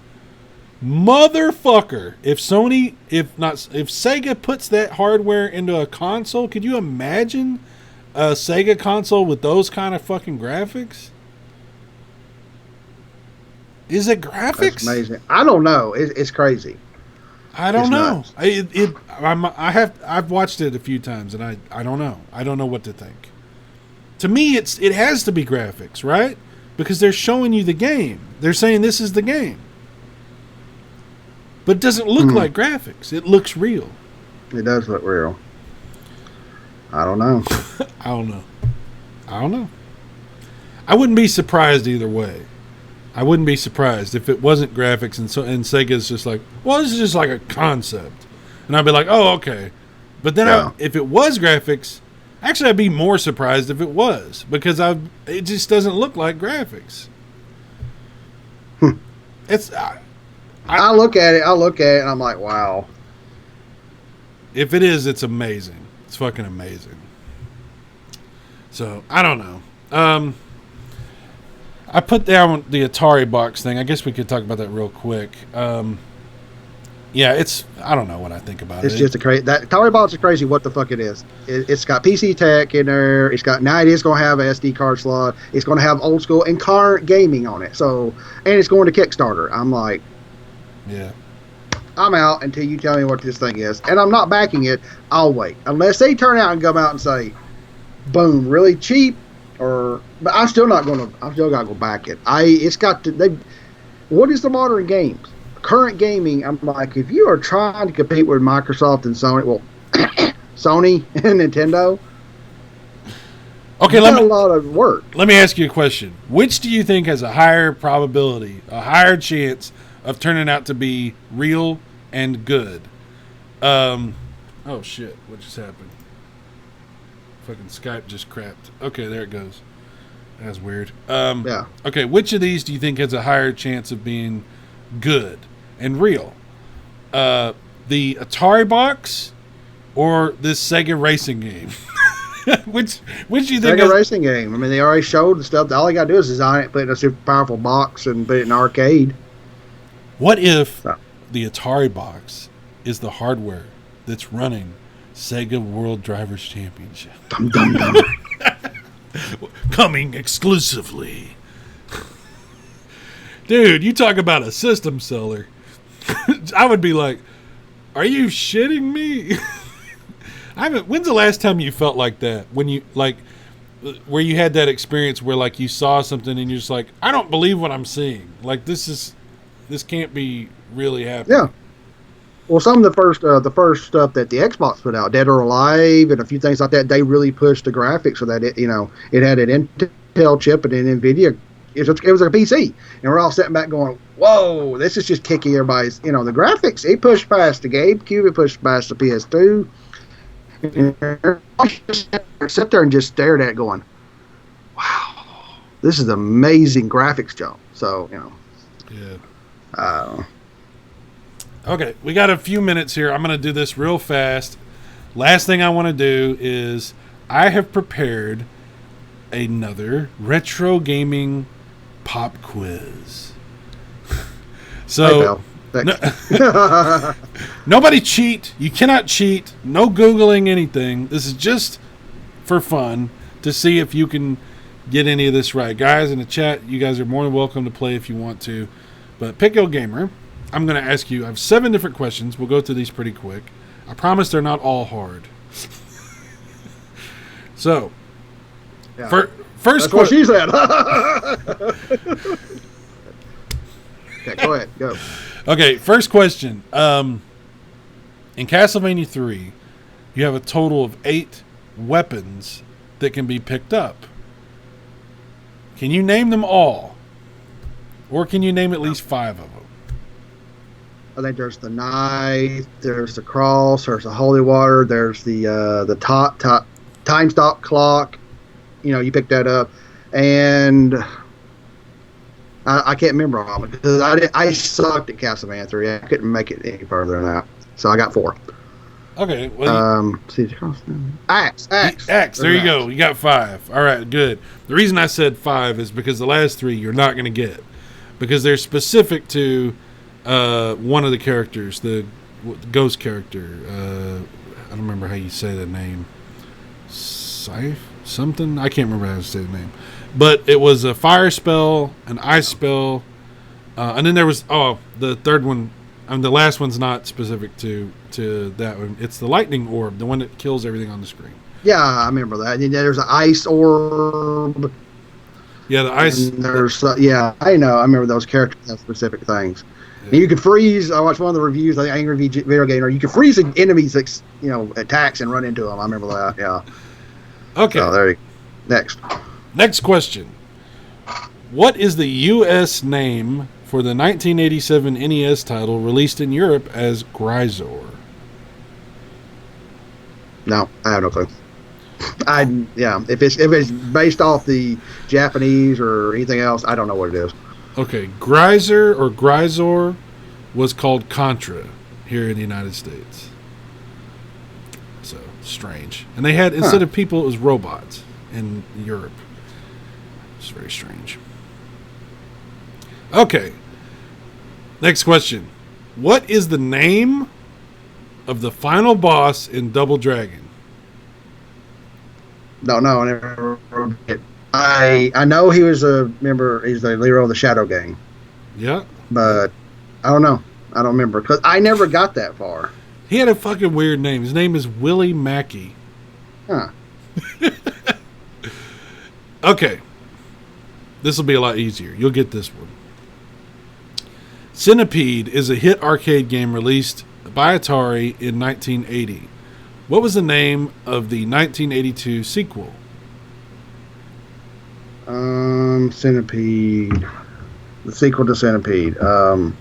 motherfucker, if Sega puts that hardware into a console, could you imagine a Sega console with those kind of fucking graphics? Is it graphics? That's amazing. I don't know. It's crazy. I don't know. I've watched it a few times, and I don't know. I don't know what to think. To me, it has to be graphics, right? Because they're showing you the game. They're saying this is the game. But it doesn't look like graphics. It looks real. It does look real. I don't know. I don't know. I wouldn't be surprised either way. I wouldn't be surprised if it wasn't graphics and Sega's just like, well, this is just like a concept. And I'd be like, oh, okay. But then if it was graphics, actually I'd be more surprised if it was, because it just doesn't look like graphics. I look at it, and I'm like, wow. If it is, it's amazing. It's fucking amazing. So, I don't know. I put down the AtariBox thing. I guess we could talk about that real quick. Yeah, I don't know what I think about it. It's just a crazy. That AtariBox is crazy. What the fuck it is? It's got PC tech in there. Now it is going to have an SD card slot. It's going to have old school and current gaming on it. So, and it's going to Kickstarter. I'm like, yeah. I'm out until you tell me what this thing is, and I'm not backing it. I'll wait unless they turn out and come out and say, "Boom, really cheap," but I'm still not going to. I'm still got to go back it. It's got to. What is the modern games? Current gaming. I'm like, if you are trying to compete with Microsoft and Sony, well, Sony and Nintendo. Okay, a lot of work. Let me ask you a question. Which do you think has a higher probability, a higher chance of turning out to be real and good? Oh shit! What just happened? Fucking Skype just crapped. Okay, there it goes. That's weird. Yeah. Okay, which of these do you think has a higher chance of being good and real? The AtariBox or this Sega racing game? which do you think? Sega racing game. I mean, they already showed the stuff. All you got to do is design it, put it in a super powerful box, and put it in an arcade. What if the AtariBox is the hardware that's running Sega World Drivers Championship? Dum, dum, dum. Coming exclusively. Dude, you talk about a system seller. I would be like, are you shitting me? When's the last time you felt like that? When you, like, where you had that experience where, like, you saw something and you're just like, I don't believe what I'm seeing. Like, this can't be really happening. Yeah. Well, some of the first stuff that the Xbox put out, Dead or Alive, and a few things like that, they really pushed the graphics so that it had an Intel chip and an NVIDIA. It was a PC, and we're all sitting back going, "Whoa, this is just kicking everybody's." The graphics. It pushed past the GameCube, it pushed past the PS2. And sit there and just stared at it, going, "Wow, this is amazing graphics jump." So yeah. Okay, we got a few minutes here. I'm going to do this real fast. Last thing I want to do is I have prepared another retro gaming pop quiz. So, nobody cheat. You cannot cheat. No Googling anything. This is just for fun to see if you can get any of this right. Guys in the chat, you guys are more than welcome to play if you want to. But pick your gamer. I'm going to ask you, I have 7 different questions. We'll go through these pretty quick. I promise they're not all hard. So, first question. What she said. Okay, go ahead. Go. Okay, first question. In Castlevania 3, you have a total of 8 weapons that can be picked up. Can you name them all? Or can you name at least 5 of them? I think there's the knife, there's the cross, there's the holy water, there's the time stop clock. You picked that up, and I can't remember all of it because I sucked at Castlevania 3. I couldn't make it any further than that, so I got 4. Okay. Well, axe. There you go. You got 5. All right, good. The reason I said 5 is because the last 3 you're not going to get because they're specific to one of the characters, the ghost character. I don't remember how you say the name. Scythe? Something? I can't remember how to say the name. But it was a fire spell, an ice spell, and then there was, the third one, the last one's not specific to that one. It's the lightning orb, the one that kills everything on the screen. Yeah, I remember that. And there's an ice orb. Yeah, the ice. I know. I remember those characters have specific things. Yeah. And you can freeze. I watched one of the reviews, like Angry Video Gamer. You can freeze the enemies, attacks and run into them. I remember that. Yeah. Okay. So there you go. Next question. What is the U.S. name for the 1987 NES title released in Europe as Grisor? No, I have no clue. If it's based off the Japanese or anything else, I don't know what it is. Okay, Grisor or Grisor was called Contra here in the United States. So strange. And they had, instead of people, it was robots in Europe. It's very strange. Okay. Next question. What is the name of the final boss in Double Dragon? No, I never wrote it. I know he was a member. He's the leader of the Shadow Gang. Yeah. But I don't know. I don't remember because I never got that far. He had a fucking weird name. His name is Willie Mackey. Huh. Okay. This will be a lot easier. You'll get this one. Centipede is a hit arcade game released by Atari in 1980. What was the name of the 1982 sequel? Centipede. The sequel to Centipede. Come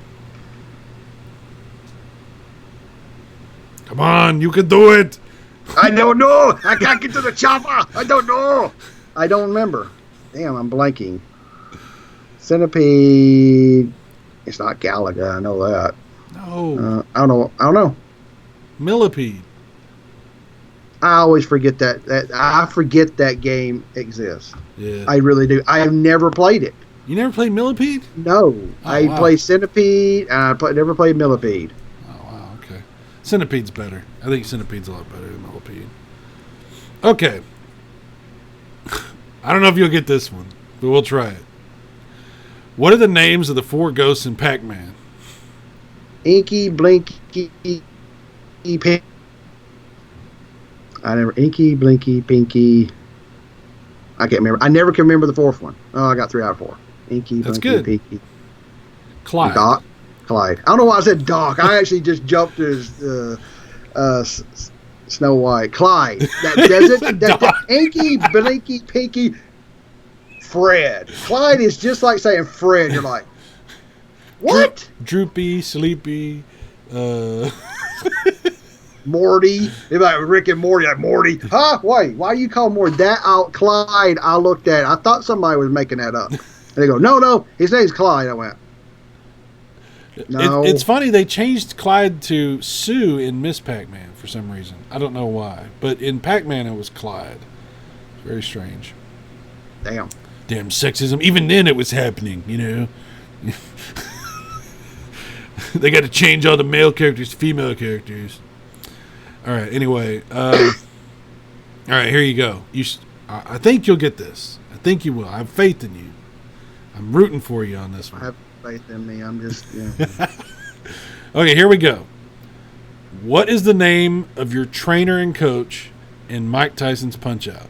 on, you can do it. I don't know. I can't get to the chopper. I don't know. I don't remember. Damn, I'm blanking. Centipede. It's not Galaga. I know that. No. I don't know. Millipede. I always forget that. I forget that game exists. Yeah. I really do. I have never played it. You never played Millipede? No. I wow. played Centipede. And I never played Millipede. Oh, wow. Okay. Centipede's better. I think Centipede's a lot better than Millipede. Okay. I don't know if you'll get this one, but we'll try it. What are the names of the 4 ghosts in Pac-Man? Inky, Blinky, Pink. Inky, Blinky, Pinky. I can't remember. I never can remember the 4th one. Oh, I got 3 out of 4. Inky, That's Blinky, good. Pinky. Clyde. Doc. Clyde. I don't know why I said Doc. I actually just jumped to Snow White. Clyde. That does it. That Inky, Blinky, Pinky. Fred. Clyde is just like saying Fred. You're like, what? Droopy, Sleepy, Morty. It's like Rick and Morty. Like Morty. Huh? Wait. Why you call Morty that out? Clyde. I looked at it. I thought somebody was making that up. And they go, no. His name's Clyde. I went, no. It's funny. They changed Clyde to Sue in Miss Pac-Man for some reason. I don't know why. But in Pac-Man, it was Clyde. Very strange. Damn sexism. Even then it was happening, you know. They got to change all the male characters to female characters. All right, anyway. All right, here you go. I think you'll get this. I think you will. I have faith in you. I'm rooting for you on this one. I have faith in me. I'm just, Okay, here we go. What is the name of your trainer and coach in Mike Tyson's Punch-Out?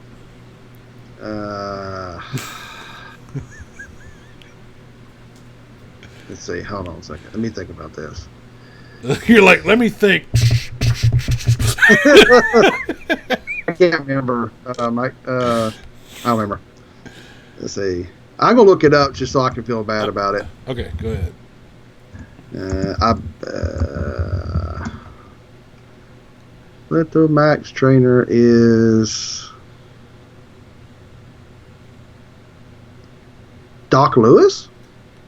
Let's see. Hold on a second. Let me think about this. You're like, let me think. I can't remember. Mike. I don't remember. Let's see. I'm gonna look it up just so I can feel bad about it. Okay, go ahead. Little Mac's trainer is Doc Lewis.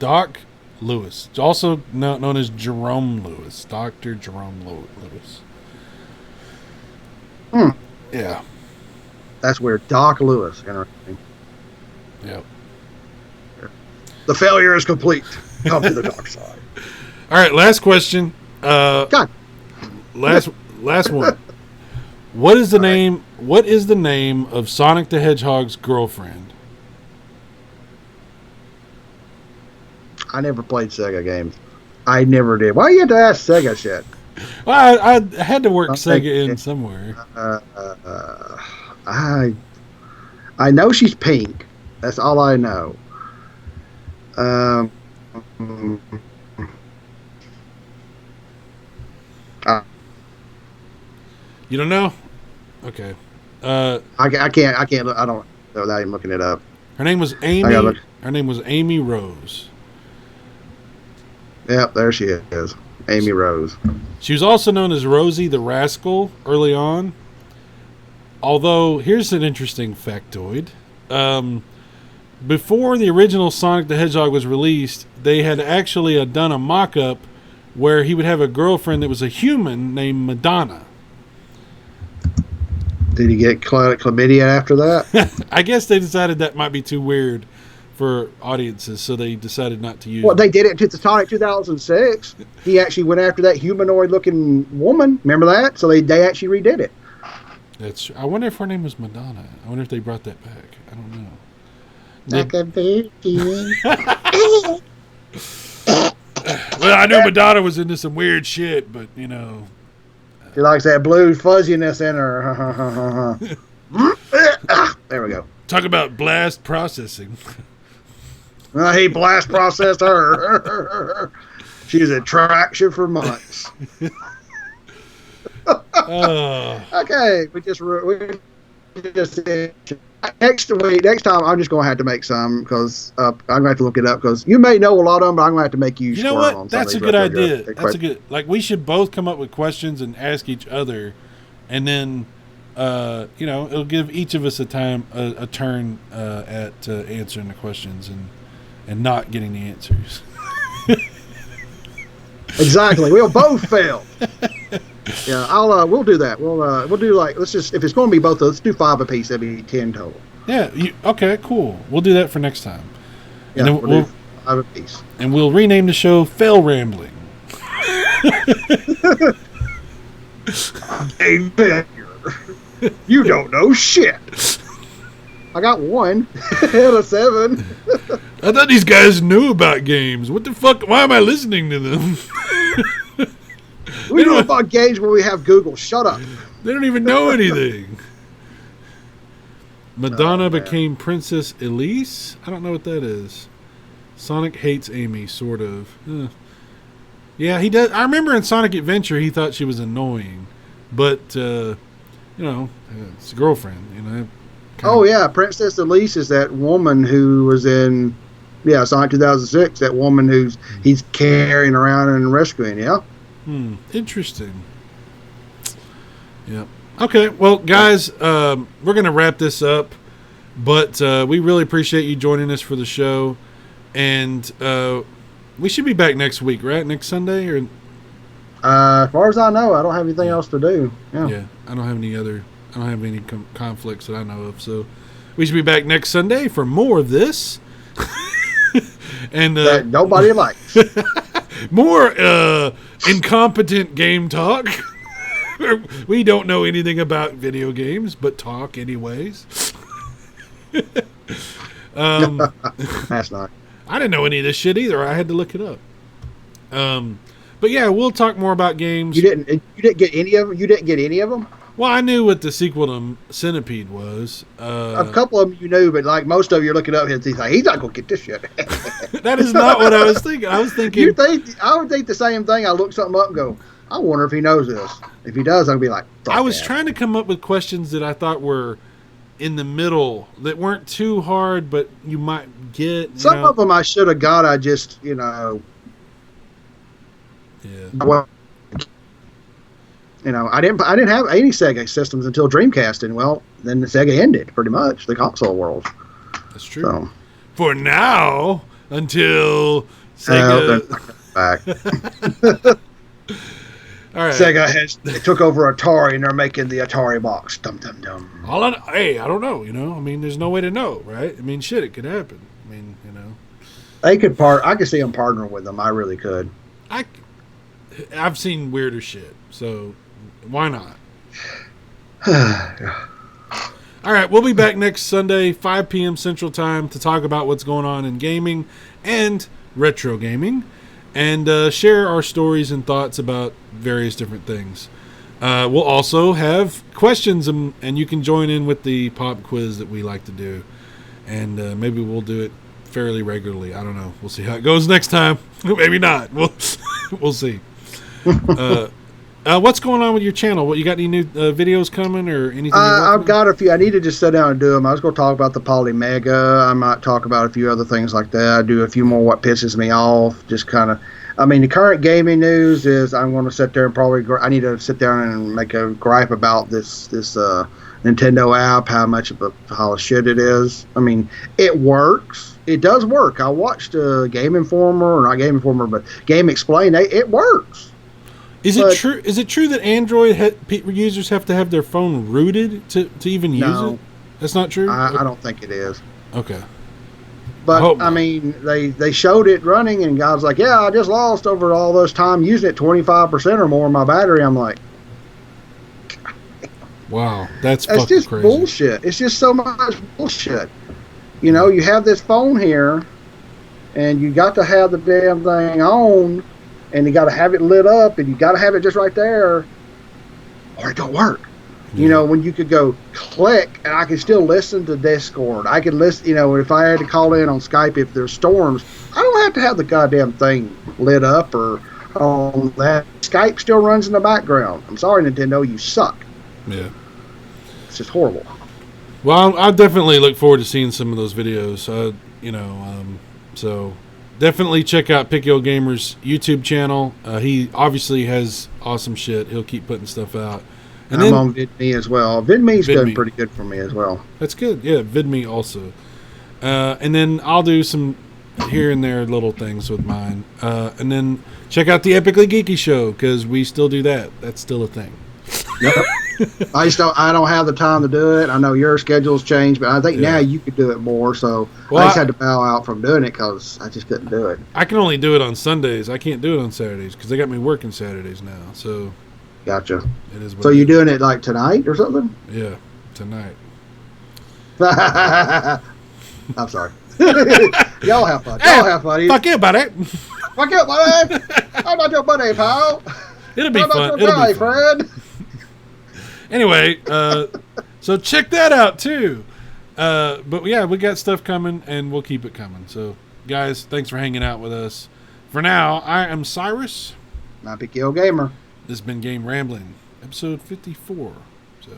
Doc Lewis, also known as Jerome Lewis, Dr. Jerome Lewis. Yeah. That's where Doc Lewis. Interesting. Yep. The failure is complete. Come to the dark side. All right, last question. God. Last one. What is the name? What is the name of Sonic the Hedgehog's girlfriend? I never played Sega games. I never did. Why you have to ask Sega shit? Well, I had to work Sega in somewhere. I know she's pink. That's all I know. You don't know? Okay. I can't look. I don't without even looking it up. Her name was Amy. Her name was Amy Rose. Yep, there she is. Amy Rose. She was also known as Rosie the Rascal early on. Although, here's an interesting factoid. Before the original Sonic the Hedgehog was released, they had actually done a mock-up where he would have a girlfriend that was a human named Madonna. Did he get chlamydia after that? I guess they decided that might be too weird for audiences, so they decided not to use Well, it. they did it to Sonic 2006. He actually went after that humanoid-looking woman. Remember that? So they actually redid it. I wonder if her name was Madonna. I wonder if they brought that back. I don't know. Like a virgin. Well, I knew Madonna was into some weird shit, but, you know. She likes that blue fuzziness in her. There we go. Talk about blast processing. He blast processed her. She's a traction for months. Okay, we just next time I'm just gonna have to make some because I'm gonna have to look it up because you may know a lot of them, but I'm gonna have to make you. You know what? That's a good idea. That's a good. Like we should both come up with questions and ask each other, and then it'll give each of us a turn at answering the questions and not getting the answers. Exactly. We'll both fail. Yeah, we'll do that. We'll do let's just if it's going to be both, let's do 5 apiece. That'd be 10 total. Yeah. Okay. Cool. We'll do that for next time. Yeah, and then we'll do 5 apiece. And we'll rename the show "Fail Rambling." Hey, you don't know shit. I got 1 out of 7. I thought these guys knew about games. What the fuck? Why am I listening to them? We know about games where we have Google. Shut up. They don't even know anything. Madonna became Princess Elise? I don't know what that is. Sonic hates Amy, sort of. Yeah, he does. I remember in Sonic Adventure he thought she was annoying. But, it's a girlfriend, Oh, yeah. Princess Elise is that woman who was in, Sonic 2006. That woman he's carrying around and rescuing, yeah? Interesting. Yeah. Okay, well, guys, we're going to wrap this up. But we really appreciate you joining us for the show. And we should be back next week, right? Next Sunday? Or as far as I know, I don't have anything else to do. Yeah, I don't have any conflicts that I know of. So we should be back next Sunday for more of this. And that nobody likes. More incompetent game talk. We don't know anything about video games, but talk anyways. That's not. I didn't know any of this shit either. I had to look it up. But yeah, we'll talk more about games. You didn't get any of them. You didn't get any of them. Well, I knew what the sequel to Centipede was. A couple of them you knew, but like most of you, you're looking up and he's like, he's not gonna get this shit. That is not what I was thinking. I was thinking. I would think the same thing. I look something up and go, I wonder if he knows this. If he does, I'll be like, I was trying to come up with questions that I thought were in the middle that weren't too hard, but you might get. Some of them I should have got. I just, Yeah. Well, I didn't have any Sega systems until Dreamcast, and well, then the Sega ended pretty much the console world. That's true. So, for now, until Sega back. All right. Sega they took over Atari, and they're making the AtariBox. Dum dum dum. Hey, I don't know. I mean, there's no way to know, right? I mean, shit, it could happen. I mean, they could I could see them partnering with them. I really could. I've seen weirder shit, so why not? All right, we'll be back next Sunday, 5 p.m. Central Time, to talk about what's going on in gaming and retro gaming, and share our stories and thoughts about various different things. We'll also have questions, and you can join in with the pop quiz that we like to do, and maybe we'll do it fairly regularly. I don't know. We'll see how it goes next time. Maybe not. We'll see. What's going on with your channel? What, you got any new videos coming or anything? I've got a few. I need to just sit down and do them. I was going to talk about the Poly Mega. I might talk about a few other things like that. I do a few more what pisses me off. Just kind of. I mean, the current gaming news is I'm going to sit there and I need to sit down and make a gripe about this Nintendo app, how much of a pile of shit it is. I mean, it works. It does work. I watched Game Informer, or not Game Informer, but Game Explain. It works. Is it true? Is it true that Android users have to have their phone rooted to even use it? That's not true. I don't think it is. Okay. But I mean, they showed it running, and guys like, yeah, I just lost over all this time using it 25% or more of my battery. I'm like, wow, that's just crazy. Bullshit. It's just so much bullshit. You know, you have this phone here, and you got to have the damn thing on, and you got to have it lit up, and you got to have it just right there, or it don't work. Yeah. You know, when you could go click, and I could still listen to Discord. I could listen, you know, if I had to call in on Skype if there's storms, I don't have to have the goddamn thing lit up or on that. Skype still runs in the background. I'm sorry, Nintendo, you suck. Yeah. It's just horrible. Well, I definitely look forward to seeing some of those videos. So definitely check out Picky Old Gamer's YouTube channel. He obviously has awesome shit. He'll keep putting stuff out. And I'm on VidMe as well. VidMe's done pretty good for me as well. That's good. Yeah, VidMe also. And then I'll do some here and there little things with mine. And then check out the Epically Geeky Show, because we still do that. That's still a thing. Yep. I don't have the time to do it. I know your schedule's changed, but I think now you could do it more. So I just had to bow out from doing it because I just couldn't do it. I can only do it on Sundays. I can't do it on Saturdays because they got me working Saturdays now. So gotcha. It is. So you're doing it like tonight or something? Yeah, tonight. I'm sorry. Y'all have fun. Y'all have fun. Fuck you, buddy. Fuck you, buddy. I'm not your buddy, pal. It'll be I'm fun. not your guy, friend. Anyway, so check that out too. But yeah, we got stuff coming, and we'll keep it coming. So, guys, thanks for hanging out with us. For now, I am Cyrus. My Picky Old Gamer. This has been Game Rambling, episode 54. So,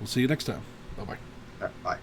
we'll see you next time. Bye-bye. Bye.